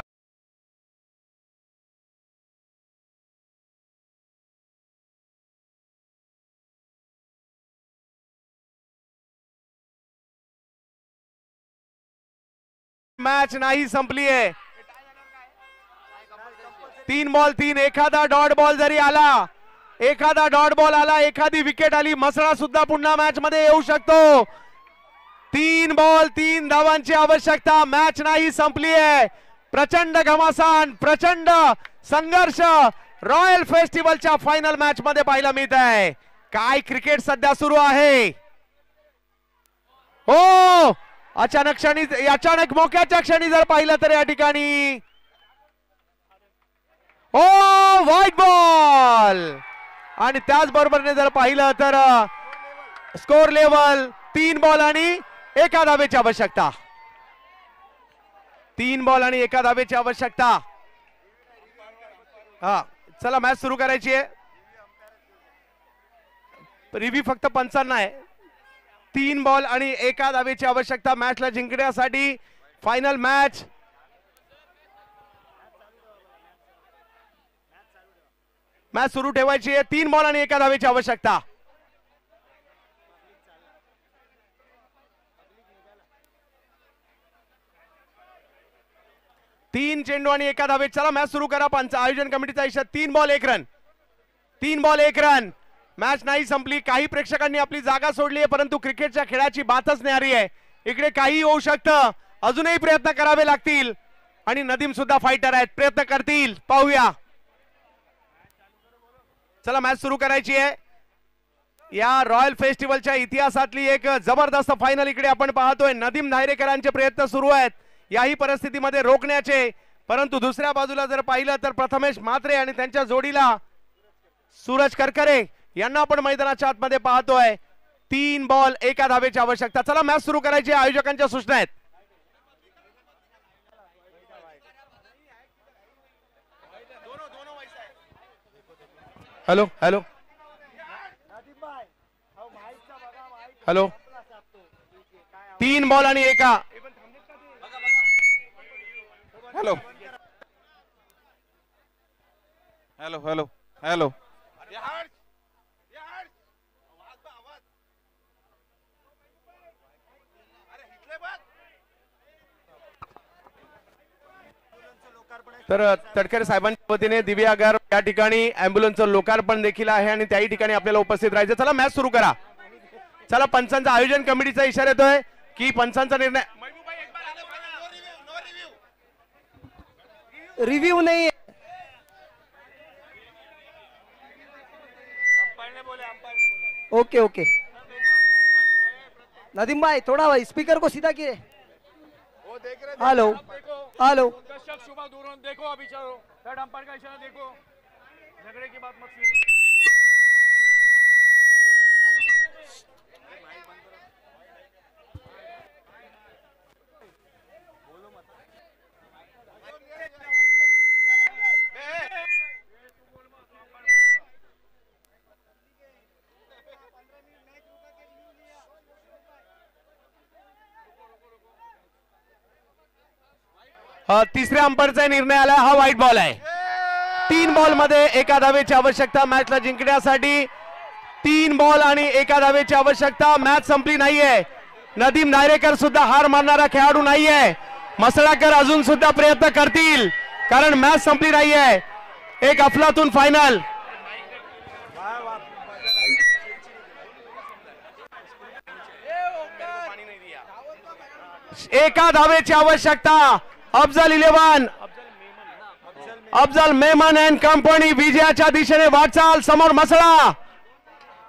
मॅच नाही संपली आहे। 3 बॉल 3, एखादा डॉट बॉल जरी आला, एखादा डॉट बॉल आला, एखादी विकेट आली, मसळा सुद्धा पुन्हा मॅच मध्ये येऊ शकतो. 3 बॉल 3 धावांची आवश्यकता. मॅच नाही संपली आहे. प्रचंड घमासान, प्रचंड संघर्ष रॉयल फेस्टिवलच्या फायनल मॅच मध्ये पाहायला मिळत आहे. काय क्रिकेट सध्या सुरू आहे. हो, अचानक मोक्याच्या क्षणी जर पाहिलं तर या ठिकाणी ओ व्हाईट बॉल, आणि त्याचबरोबर जर पाहिलं तर स्कोर लेवल 3 बॉल आणि 1 धावेची आवश्यकता. 3 बॉल आणि 1 धावेची आवश्यकता. हा, चला मॅच सुरू करायची आहे. रिव्ह्यू फक्त 55 आहे. 3 बॉल आणि 1 धावेची आवश्यकता मॅचला जिंकण्यासाठी. फायनल मॅच सुरू ठेवायची आहे. 3 बॉल आणि 1 धावेची आवश्यकता. तीन चेंडू आणि 1 धावे. चला मॅच सुरू करा. आयोजन कमिटीचा इशारा 3 ball 1 run. 3 ball 1 run. Match नाही संपली. काही प्रेक्षकांनी आपली जागा सोडली आहे, परंतु क्रिकेटच्या खेळाची बातच न्यारी आहे. इकडे काही होऊ शकतं. अजूनही प्रयत्न करावे लागतील आणि नदीम सुद्धा फायटर आहेत, प्रयत्न करतील. पाहूया. चला मॅच सुरू करायची आहे. या रॉयल फेस्टिवलच्या इतिहासातली एक जबरदस्त फायनल इकडे आपण पाहतोय. नदीम धायरेकरांचे प्रयत्न सुरू आहेत याही परिस्थितीमध्ये रोखण्याचे, परंतु दुसऱ्या बाजूला जर पाहिलं तर प्रथमेश म्हात्रे आणि त्यांच्या जोडीला सूरज करकरे यांना आपण मैदानाच्या आतमध्ये पाहतोय. 3 बॉल 1 धावेची आवश्यकता. चला मॅच सुरू करायची. आयोजकांच्या सूचना आहेत. Hello hello hello. 3 बॉल आणि 1. Hello hello hello hello. तर तडकरे साहेबांच्या वतीने दिव्यागार या ठिकाणी अँब्युलन्सचं लोकार्पण देखील आहे आणि त्याही ठिकाणी आपल्याला उपस्थित राहायचं. चला मॅच सुरू करा. चला, पंचांचा आयोजन कमिटीचा इशारा येतोय की पंचांचा निर्णय. रिव्ह्यू नहीं है. Okay okay. नदीम भाई थोड़ा भाई स्पीकर को सीधा किए. Hello hello. दर्शक सुबह दूर देखो. अभी चलो थर्ड अंपायर का इशारा देखो. झगड़े की बात मत तिसऱ्या अंपायरचा निर्णय आला. हा व्हाईट बॉल आहे. 3 बॉल मध्ये 1 धावेची आवश्यकता मॅचला जिंकण्यासाठी. 3 बॉल आणि 1 धावेची आवश्यकता. मॅच संपली नाहीये. नदीम धायरेकर सुद्धा हार मानणारा खेळाडू नाहीये. मसळाकर अजून सुद्धा प्रयत्न करतील कारण मॅच संपली नाहीये. एक अफलातून फायनल. 1 धावेची आवश्यकता. अफजल 11, अफजल मेमन अँड कंपनी विजयाच्या दिशेने वाटचाल. समोर मसळा.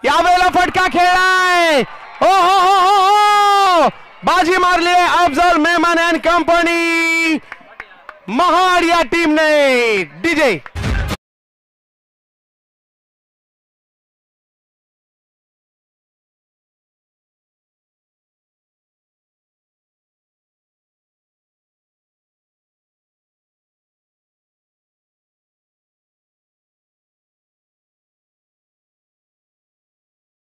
यावेळेला फटका खेळलाय. हो हो हो हो, बाजी मारली अफजल मेमन अँड कंपनी महाड या टीमने. डीजे